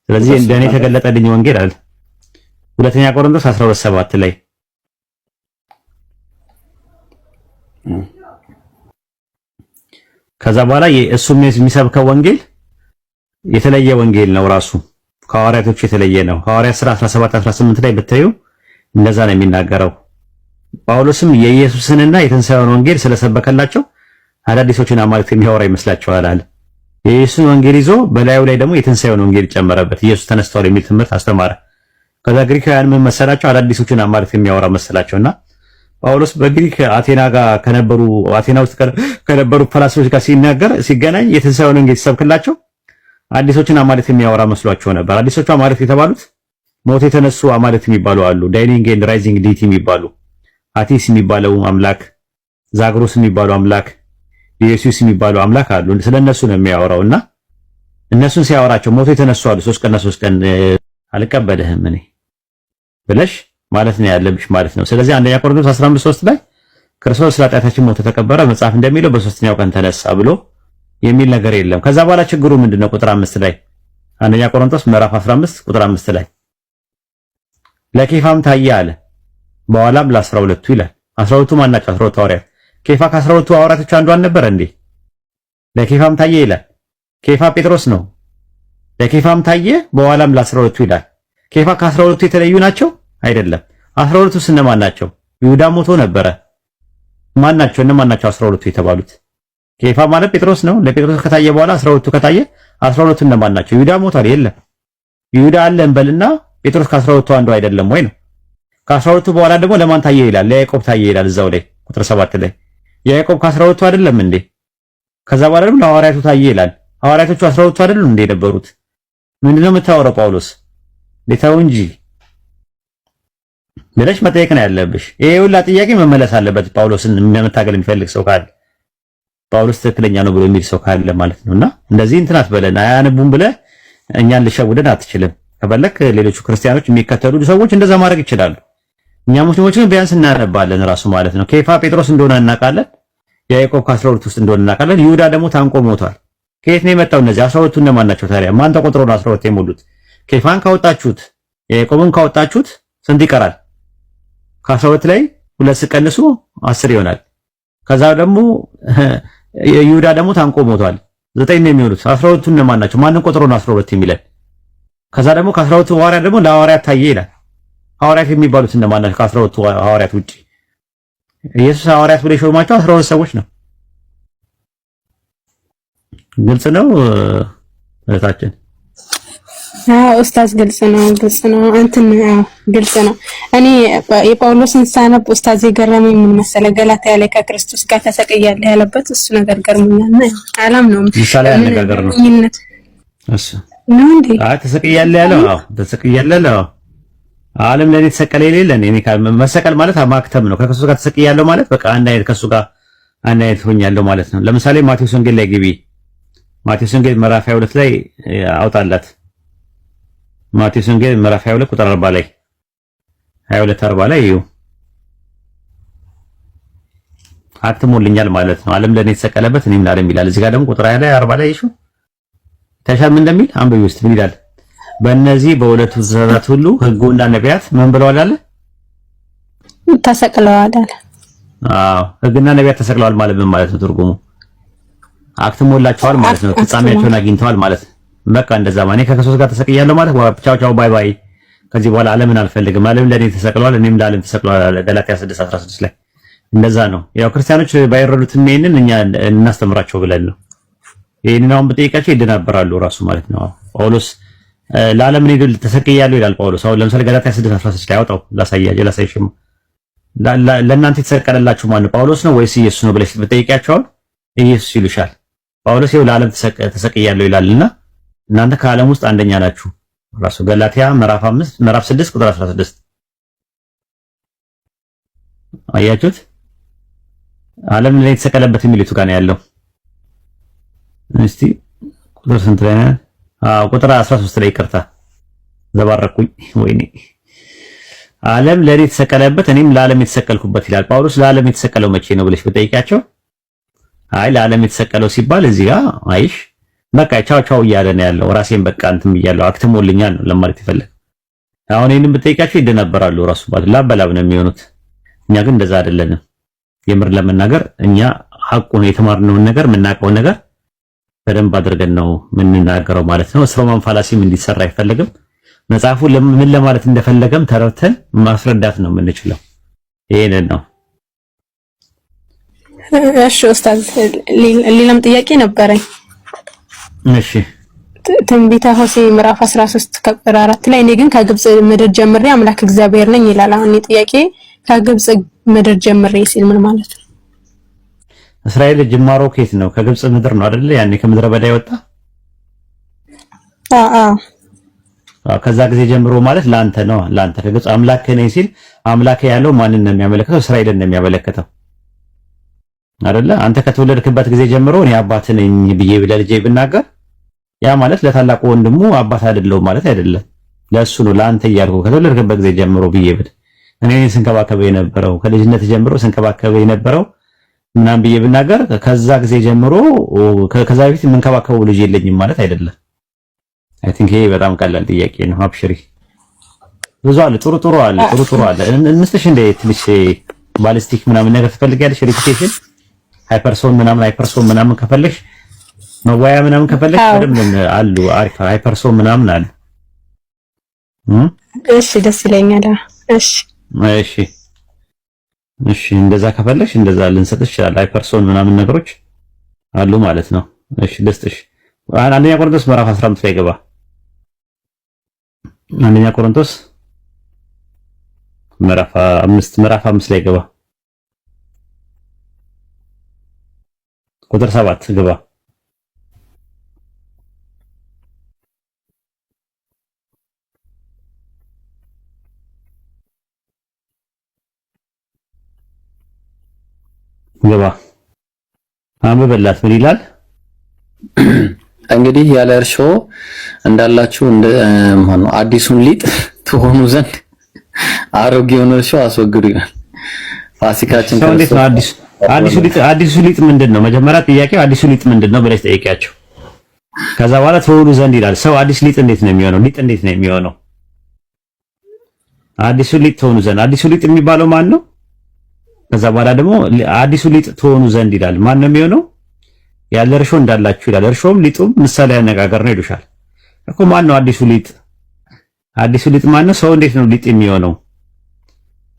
ስለዚህ እንደኔ ተገለጠልኝ ወንጌል አለ ሁለተኛ ቆሮንቶስ 12:7 ላይ ከዛ በኋላ እሱም የሚሰብከው ወንጌል የተለየ ወንጌል ነው። ራሱ ከሐዋርያቶች የተለየ ነው። ሐዋርያት ሥራ 17:18 ላይ ብታዩ እንደዛ ነው የሚናገረው። ጳውሎስም የኢየሱስንና የትንሣኤውን ወንጌል ስለሰበከላቸው አዳዲሶችን አማልክት የሚያወራ ይመስላቸዋል አለ። የኢየሱስን ወንጌል ይዞ በላዩ ላይ ደግሞ የትንሣኤውን ወንጌል ጨመረበት። ኢየሱስ ተነስቷል የሚል ትምህርት አስተማረ። ከዛ ግሪካውያን ምን መሰላቸው? አዳዲሶችን አማልክት የሚያወራ መሰላቸውና ጳውሎስ በግሪክ አቴና ውስጥ ከነበሩ ፈላስፎች ጋር ሲገናኝ የትንሣኤውን ወንጌል ሲሰብክላቸው አዲሶችን አማልክት የሚያወራ መስሏቸው ነበር። አዲሶቹ አማልክት የተባሉት ሞት የተነሱ አማልክት የሚባሉ አሉ። ዳይኒንግ ኤንድ ራይዚንግ ዲቲ የሚባሉ፣ አቲስ የሚባለው አምላክ፣ ዛግሮስ የሚባሉ አምላክ፣ ኢየሱስ የሚባሉ አምላክ አሉ። ስለነሱ ነው የሚያወራውና እነሱን ሲያወራቸው ሞት የተነሱ አሉ 3 ቀን አልቀበልህም እኔ ብለሽ ማለት ነው ያለብሽ ማለት ነው። ስለዚህ አንደኛ ቆሮንቶስ 15:3 ላይ ክርስቶስ ስለ ኃጢአታችን ሞተ ተቀበረ፣ መጽሐፍ እንደሚለው በሶስተኛው ቀን ተነሳ ብሎ የሚል ነገር የለም። ከዛ በኋላ ችግሩ ምንድነው? ቁጥር 5 ላይ አንደኛ ቆሮንቶስ ምዕራፍ 15 ቁጥር 5 ላይ ለኬፋም ታየ አለ፣ በኋላም ለ12ቱ ይላል። 12ቱ ማን ናቸው? 12 ሐዋርያት። ኬፋ ከ12ቱ ሐዋርያቶች አንዱ አልነበረ እንዴ? ለኬፋም ታየ ይላል። ኬፋ ጴጥሮስ ነው። ለኬፋም ታየ በኋላም ለ12ቱ ይላል። ኬፋ ከ12ቱ የተለዩ ናቸው? አይደለም። 12ቱ እነማን ናቸው? ይሁዳ ሞቶ ነበረ። ማን ናቸው? እነማን ናቸው 12ቱ የተባሉት? ኬፋ ማለት ጴጥሮስ ነው። ለጴጥሮስ ከታየ በኋላ 12ቱ ከታየ 12ቱ እነማን ናቸው? ይሁዳ ሞቷል። የለም ይሁዳ አለ እንበልና ጴጥሮስ ከ12ቱ አንዱ አይደለም ወይ ነው። ከ12ቱ በኋላ ደግሞ ለማን ታየ ይላል? ለያዕቆብ ታየ ይላል እዛው ላይ ቁጥር 7 ላይ። ያዕቆብ ከ12ቱ አይደለም እንዴ? ከዛ በኋላ ደግሞ ለሐዋርያቱ ታየ ይላል። ሐዋርያቶቹ 12ቱ አይደሉም እንዴ የነበሩት? ምንድነው የምታወራው ጳውሎስ? ለታው እንጂ ብለሽ መጠየቅ ነው ያለብሽ። ይሄ ሁላ ጥያቄ መመለስ አለበት። ጳውሎስን መታገል የሚፈልግ ሰው ካለ ጳውሎስ ትክክለኛ ነው ብሎ የሚል ሰው ካለ ማለት ነውና እንደዚህ እንትን አትበለን። አያነቡም ብለህ እኛን ልሸውደን አትችልም። ከፈለክ ሌሎቹ ክርስቲያኖች የሚከተሉ ሰዎች እንደዛ ማድረግ ይችላሉ። እኛ ሙስሊሞች ግን ቢያንስ እናነባለን ራሱ ማለት ነው። ኬፋ ጴጥሮስ እንደሆነ እናውቃለን። ያዕቆብ ከ12 ውስጥ እንደሆነ እናውቃለን። ይሁዳ ደግሞ ታንቆ ሞቷል። ከየት ነው የመጣው? እነዚህ 12ቱ እነማን ናቸው ታዲያ? ማን ተቆጥሮ ነው 12 የሞሉት? ኬፋን ካወጣችሁት ያዕቆብን ካወጣችሁት ስንት ይቀራል? ከ12 ላይ 2 ሲቀንሱ 10 ይሆናል። ከዛ ደግሞ ይሁዳ ደግሞ ታንቆ ሞቷል። 9 ነው የሚሆኑት። 12ቱ እነማን ናቸው? ማንን ቆጥሮ ነው 12 የሚለን? ከዛ ደግሞ ከ12ቱ ሐዋርያት ደግሞ ለሐዋርያት ታየ ይላል። ሐዋርያት የሚባሉት እነማን ናቸው? ከ12ቱ ሐዋርያት ውጪ ኢየሱስ ሐዋርያት ብሎ የሾማቸው 12 ሰዎች ነው። ግልጽ ነው እህታችን? ኡስታዝ ግልጽ ነው ግልጽ ነው። እኔ የጳውሎስን ሳነብ ኡስታዝ የገረመኝ ምን መሰለህ? ገላትያ ላይ ከክርስቶስ ጋር ተሰቅያለህ ያለበት እሱ ነገር ገርሞኛል። አላምነውም። ምሳሌ አነጋገር ነው እሱ ነው እንዴ? ተሰቅያለህ ያለው? አዎ ተሰቅያለህ ያለው ዓለም ለኔ ተሰቀለ የሌለን እኔ መሰቀል ማለት ማክተም ነው። ከክርስቶስ ጋር ተሰቅያለሁ ማለት በቃ አንድ አይነት ከሱ ጋር አንድ አይነት ሆኛለሁ ማለት ነው። ለምሳሌ ማቴዎስ ወንጌል ላይ ግቢ። ማቴዎስ ወንጌል ምዕራፍ 22 ላይ አውጣላት። ማቴዎስ ወንጌል ምዕራፍ 22 ቁጥር 40 ላይ 22:40 ላይ እዩ። አትሞልኛል ማለት ነው። ዓለም ለኔ የተሰቀለበት እኔም ለዓለም ይላል። እዚህ ጋር ደግሞ ቁጥር 20 ላይ 40 ላይ እሺ ተሻም እንደሚል አንብቢ ውስጥ ምን ይላል? በእነዚህ በሁለቱ ትእዛዛት ሁሉ ሕጉና ነቢያት ምን ብለዋል አለ? ተሰቅለዋል አለ። አዎ ሕግና ነቢያት ተሰቅለዋል ማለት ምን ማለት ነው? ትርጉሙ አክትሞላቸዋል ማለት ነው። ፍጻሜያቸውን አግኝተዋል ማለት ነው። በቃ እንደዛ ማለት ከክርስቶስ ጋር ተሰቅያለሁ ማለት ቻው ቻው ባይ ባይ፣ ከዚህ በኋላ ዓለምን አልፈልግም፣ ዓለም ለኔ ተሰቅለዋል፣ እኔም ለዓለም ተሰቅለዋል አለ ገላትያ 6:16 ላይ። እንደዛ ነው። ያው ክርስቲያኖች ባይረዱትም ይሄንን እኛ እናስተምራቸው ብለን ነው። ይሄንን አሁን በጠይቃቸው ይደናበራሉ ራሱ ማለት ነው። ጳውሎስ ለዓለም እኔ ተሰቅያለሁ ይላል ጳውሎስ። አሁን ለምሳሌ ገላትያ 6:16 ላይ አውጣው ላሳይሽም። ለእናንተ የተሰቀለላችሁ ማን ነው? ጳውሎስ ነው ወይስ ኢየሱስ ነው ብለሽ በጠይቂያቸው ኢየሱስ ይሉሻል። ጳውሎስ ይኸው ለዓለም ተሰቅያለሁ ይላልና እናንተ ከዓለም ውስጥ አንደኛ ናችሁ። ራሱ ገላትያ ምዕራፍ 6 ቁጥር 16 አያችሁት? ዓለም ላይ የተሰቀለበት የሚሉት ጋር ነው ያለው። እስቲ ቁጥር ስንት ላይ ነው? ቁጥር 13 ላይ ይቅርታ ዘባረኩኝ። ወይኔ ዓለም ለኔ የተሰቀለበት እኔም ለዓለም የተሰቀልኩበት ይላል ጳውሎስ። ለዓለም የተሰቀለው መቼ ነው ብለሽ በጠይቂያቸው አይ ለዓለም የተሰቀለው ሲባል እዚህ ጋር አይሽ በቃ ቻው ቻው እያለ ነው ያለው። ራሴን በቃ እንትን ብያለሁ አክትሞልኛል ነው ለማለት ይፈልግ። አሁን ይሄንን ብጠይቃቸው ይደናበራሉ። ራሱ ላበላብ ነው የሚሆኑት። እኛ ግን እንደዛ አይደለንም። የምር ለመናገር እኛ ሐቁን የተማርነውን ነገር የምናውቀውን ነገር በደንብ አድርገን ነው የምንናገረው ማለት ነው። ሮማን ፋላሲም እንዲሰራ አይፈልግም። መጽሐፉ ምን ለማለት እንደፈለገም ተረድተን ማስረዳት ነው የምንችለው። ይሄንን ነው። እሺ ኡስታዝ ሌላም ጥያቄ ነበረኝ። እሺ ትንቢተ ሆሴዕ ምዕራፍ 13 ከቁጥር 4 ላይ እኔ ግን ከግብጽ ምድር ጀምሬ አምላክ እግዚአብሔር ነኝ ይላል። አሁን ጥያቄ ከግብጽ ምድር ጀምሬ ሲል ምን ማለት ነው? እስራኤል ጅማሮ ከየት ነው? ከግብጽ ምድር ነው አይደል? ያኔ ከምድረ በዳ የወጣ ከዛ ጊዜ ጀምሮ ማለት ላንተ ነው። ላንተ ከግብጽ አምላክ ነኝ ሲል አምላክ ያለው ማንን ነው የሚያመለክተው? እስራኤልን ነው የሚያመለክተው አይደለ? አንተ ከተወለድክበት ጊዜ ጀምሮ እኔ አባት ነኝ ብዬ ለልጄ ብናገር ያ ማለት ለታላቁ ወንድሙ አባት አይደለም ማለት አይደለም። ለሱ ነው ለአንተ እያልኩ ከተወለድክበት ጊዜ ጀምሮ ብዬ ብል እኔ ስንከባከበው የነበረው ከልጅነት ጀምሮ ስንከባከበው የነበረው ምናምን ብዬ ብናገር ከዛ ጊዜ ጀምሮ ከዛ በፊት የምንከባከበው ልጅ የለኝም ማለት አይደለም። አይ ቲንክ ይሄ በጣም ቀላል ጥያቄ ነው። አብሽሪ ብዙ አለ፣ ጥሩ አለ። እንስጥሽ እንደ ትንሽ ባሊስቲክ ምናምን ነገር ትፈልጊያለሽ? ሪፒቴሽን ሃይፐርሶን ምናምን ከፈለሽ መዋያ ምናምን ከፈለሽ በደምብ አሉ። አሪፍ ሃይፐርሶን ምናምን አሉ። እሺ ደስ ይለኛል። እሺ እንደዛ ከፈለሽ እንደዛ ልንሰጥሽ ይችላል። ሃይፐርሶን ምናምን ነገሮች አሉ ማለት ነው። እሺ ልስጥሽ። አንደኛ ቆሮንቶስ ምዕራፍ 15 ላይ ገባ። አንደኛ ቆሮንቶስ ምዕራፍ 5 ላይ ገባ። ቁጥር 7 ገባ። ገባ አንብበላት ምን ይላል? እንግዲህ ያለ እርሾ እንዳላችሁ ማነው አዲሱን ሊጥ ትሆኑ ዘንድ አሮጌውን እርሾ አስወግዱ ይላል። ፋሲካችን እንዴት ነው አዲሱ ሊጥ ምንድነው? መጀመሪያ ጥያቄው አዲሱ ሊጥ ምንድነው ብለሽ ጠይቂያቸው። ከዛ በኋላ ትሆኑ ዘንድ ይላል። ሰው አዲስ ሊጥ እንዴት ነው የሚሆነው? ሊጥ እንዴት ነው የሚሆነው? አዲሱ ሊጥ ትሆኑ ዘንድ አዲሱ ሊጥ የሚባለው ማን ነው? ከዛ በኋላ ደግሞ አዲሱ ሊጥ ትሆኑ ዘንድ ይላል። ማን ነው የሚሆነው? ያለ እርሾ እንዳላችሁ ይላል። እርሾም ሊጡም ምሳሌ አነጋገር ነው ይሉሻል እኮ። ማን ነው አዲሱ ሊጥ? አዲሱ ሊጥ ማን ነው? ሰው እንዴት ነው ሊጥ የሚሆነው?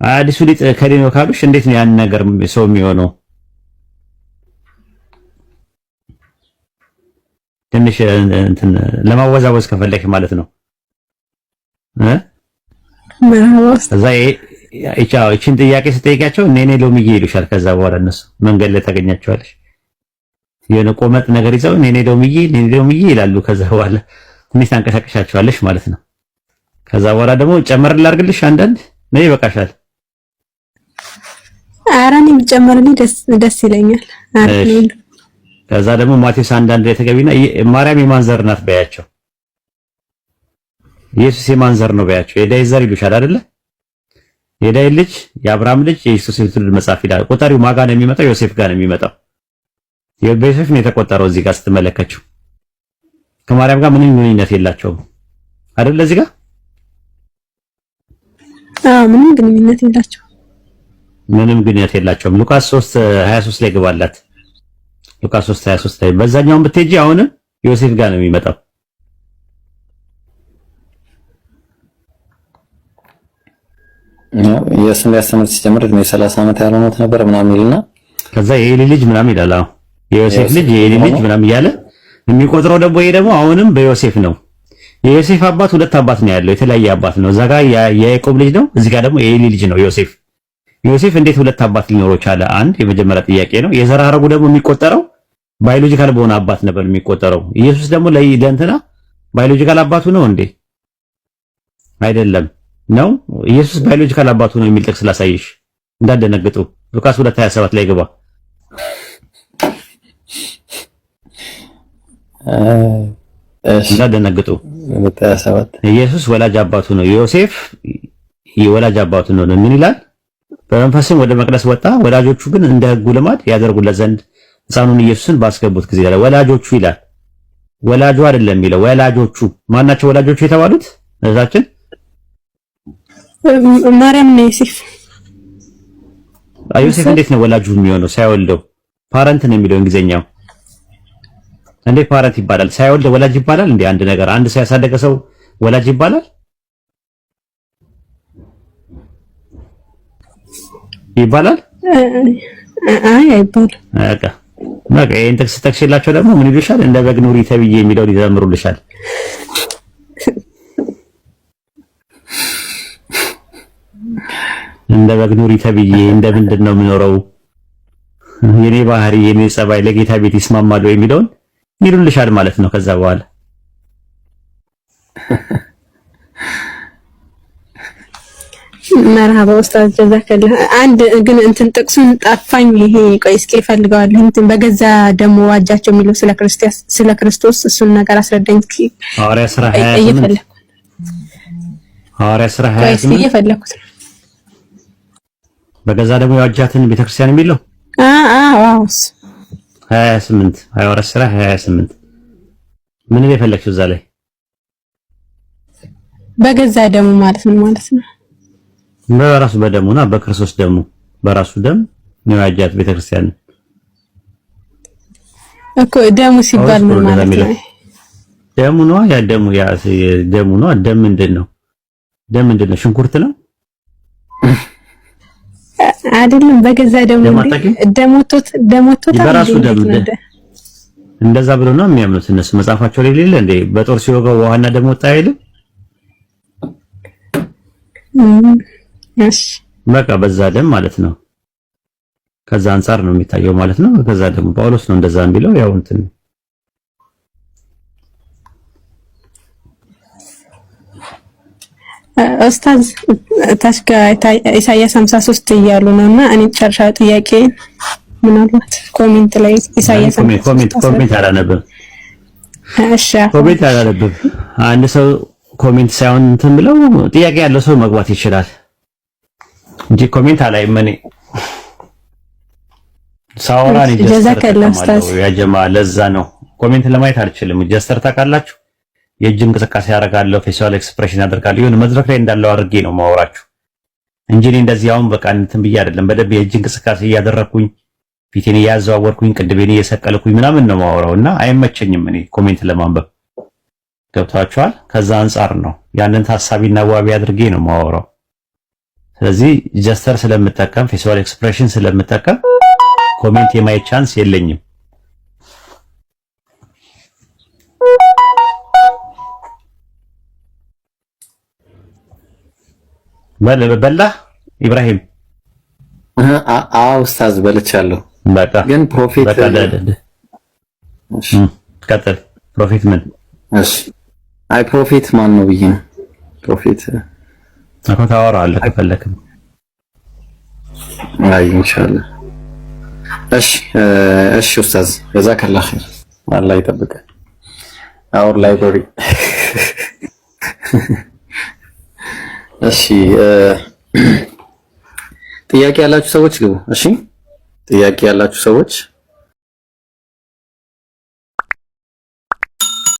አዲሱ ሊጥ ከሌ ነው ካሉሽ እንዴት ነው ያን ነገር ሰው የሚሆነው? ትንሽ እንትን ለማወዛወዝ ከፈለክ ማለት ነው ከዛ እቺን ጥያቄ ስጠይቃቸው እኔ ሎሚዬ ይሉሻል። ከዛ በኋላ እነሱ መንገድ ላይ ታገኛቸዋለሽ የሆነ ቆመጥ ነገር ይዘው እኔ ሎሚዬ ይላሉ። ከዛ በኋላ ትንሽ ታንቀሳቀሻቸዋለሽ ማለት ነው። ከዛ በኋላ ደግሞ ጨመር ላድርግልሽ አንዳንድ ነው ይበቃሻል። ኧረ እኔ ቢጨመርልኝ ደስ ይለኛል። ከዛ ደግሞ ማቴዎስ አንዳንድ ላይ ተገቢና ማርያም የማን ዘር ናት በያቸው። ኢየሱስ የማን ዘር ነው በያቸው። የዳዊት ዘር ይሉሻል አይደለ? የዳዊት ልጅ የአብርሃም ልጅ የኢየሱስ የትውልድ መጽሐፍ ይላል። ቆጣሪው ማጋ ነው የሚመጣው? ዮሴፍ ጋር ነው የሚመጣው። የዮሴፍ ነው የተቆጠረው። እዚህ ጋር ስትመለከችው ከማርያም ጋር ምንም ግንኙነት የላቸውም አይደል? እዚህ ጋር ምንም ግንኙነት የላቸውም። ሉቃስ 3:23 ላይ ገባላት። ሉቃስ 3:23 ላይ በዛኛው ብትሄጂ አሁንም ዮሴፍ ጋር ነው የሚመጣው። ኢየሱስ ሊያስተምር ሲጀምር እድሜ 30 ዓመት ያልሆነው ነበር ምናምን ይልና ከዛ የኤሊ ልጅ ምናምን ይላል። አዎ የዮሴፍ ልጅ የኤሊ ልጅ ምናምን እያለ የሚቆጥረው ደግሞ ይሄ ደግሞ አሁንም በዮሴፍ ነው። የዮሴፍ አባት ሁለት አባት ነው ያለው፣ የተለያየ አባት ነው። እዛ ጋር የያዕቆብ ልጅ ነው፣ እዚህ ጋር ደግሞ የኤሊ ልጅ ነው ዮሴፍ። ዮሴፍ እንዴት ሁለት አባት ሊኖረው ቻለ? አንድ የመጀመሪያ ጥያቄ ነው። የዘር ሐረጉ ደግሞ የሚቆጠረው ባዮሎጂካል በሆነ አባት ነበር የሚቆጠረው። ኢየሱስ ደግሞ ለእንትና ባዮሎጂካል አባቱ ነው እንዴ? አይደለም ነው። ኢየሱስ ባዮሎጂካል አባቱ ነው የሚል ጥቅስ ላሳይሽ እንዳደነግጡ። ሉቃስ 2:27 ላይ ገባ። እንዳደነግጡ 2:27 ኢየሱስ ወላጅ አባቱ ነው፣ ዮሴፍ የወላጅ አባቱ ነው። ምን ይላል? በመንፈስም ወደ መቅደስ ወጣ፣ ወላጆቹ ግን እንደ ሕጉ ልማድ ያደርጉለት ዘንድ ሕፃኑን ኢየሱስን ባስገቡት ጊዜ ይላል። ወላጆቹ ይላል፣ ወላጁ አይደለም የሚለው ወላጆቹ። ማናቸው ወላጆቹ የተባሉት? እዛችን ማርያም እና ዮሴፍ። ዮሴፍ እንዴት ነው ወላጁ የሚሆነው? ሳይወልደው ፓረንት ነው የሚለው እንግሊዘኛው። እንዴት ፓረንት ይባላል? ሳይወልድ ወላጅ ይባላል እንዴ? አንድ ነገር አንድ ሰው ያሳደገ ሰው ወላጅ ይባላል? ይባላል? አይ አይባልም። በቃ ይሄን ጥቅስ ተክሽላቸው ደግሞ ምን ይሉሻል? እንደ በግ ኑሪ ተብዬ የሚለውን ይዘምሩልሻል። እንደ በግ ኑሪ ተብዬ እንደ ምንድን ነው የምኖረው? የኔ ባህሪ የኔ ጸባይ ለጌታ ቤት ይስማማሉ የሚለውን ይሉልሻል ማለት ነው። ከዛ በኋላ መርሃባ ኡስታዝ ጀዛከላህ። አንድ ግን እንትን ጥቅሱን ጠፋኝ። ይሄ ቆይ እስኪ እፈልገዋለሁ። እንትን በገዛ ደሙ ዋጃቸው የሚለው ስለ ክርስቶስ እሱን ነገር አስረዳኝ እስኪ። ሐዋርያት ሥራ 28 ሐዋርያት ሥራ 28 እየፈለኩት በገዛ ደግሞ የዋጃትን ቤተክርስቲያን የሚለው 28 24 ስራ 28 ምን ነው የፈለግሽው እዛ ላይ? በገዛ ደሙ ማለት ነው ነው። በራሱ በደሙና በክርስቶስ ደሙ በራሱ ደም ነው የዋጃት ቤተክርስቲያን እኮ። ደሙ ሲባል ምን ማለት ነው? ደሙ ነው ያ ደሙ ነው። ደም ምንድነው? ሽንኩርት ነው አይደለም። በገዛ ደሞቶት በራሱ ደም እንደዛ ብሎ ነው የሚያምኑት እነሱ። መጽሐፋቸው ላይ ሌለ እንዴ በጦር ሲወጋው ውሃና ደም ወጣ አይልም? እሺ በቃ በዛ ደም ማለት ነው። ከዛ አንፃር ነው የሚታየው ማለት ነው። ከዛ ደግሞ ጳውሎስ ነው እንደዛ የሚለው ያው እንትን ኡስታዝ ታች ጋር ኢሳይያስ 53 እያሉ ነውና እኔ ጨርሻ ጥያቄ ምናልባት ኮሜንት ላይ ኢሳይያስ ኮሜንት አላነብም። እሺ ኮሜንት አላነብም። አንድ ሰው ኮሜንት ሳይሆን እንትን ብለው ጥያቄ ያለው ሰው መግባት ይችላል እንጂ ኮሜንት አላይም። እኔ ሳወራ ነው ያ ጀማ ለዛ ነው ኮሜንት ለማየት አልችልም። ጀስተር ታውቃላችሁ የእጅ እንቅስቃሴ ያደርጋለሁ፣ ፌሻል ኤክስፕሬሽን ያደርጋለሁ። የሆነ መድረክ ላይ እንዳለው አድርጌ ነው ማወራችሁ እንጂ እኔ እንደዚህ አሁን በቃ እንትን ብዬ አይደለም። በደንብ የእጅ እንቅስቃሴ እያደረኩኝ ፊቴን እያዘዋወርኩኝ ቅድቤን እየሰቀልኩኝ ምናምን ነው ማወራውና አይመቸኝም እኔ ኮሜንት ለማንበብ ገብታችኋል። ከዛ አንፃር ነው ያንን ታሳቢና ዋቢ አድርጌ ነው ማወራው። ስለዚህ ጀስተር ስለምጠቀም ፌሻል ኤክስፕሬሽን ስለምጠቀም ኮሜንት የማየት ቻንስ የለኝም። በላ ኢብራሂም ኡስታዝ በልቻለሁ። በቃ ግን ፕሮፌት ቀጥል። ፕሮፌት ምን? እሺ አይ ፕሮፌት ማን ነው ብዬ ነው። ፕሮፌት ታወራለህ ከፈለክም። አይ ኢንሻአላህ። እሺ ኡስታዝ ጀዛከላህ ኸይር። አላህ ይጠብቅ። አወር ላይብረሪ እሺ ጥያቄ ያላችሁ ሰዎች ግቡ። እሺ ጥያቄ ያላችሁ ሰዎች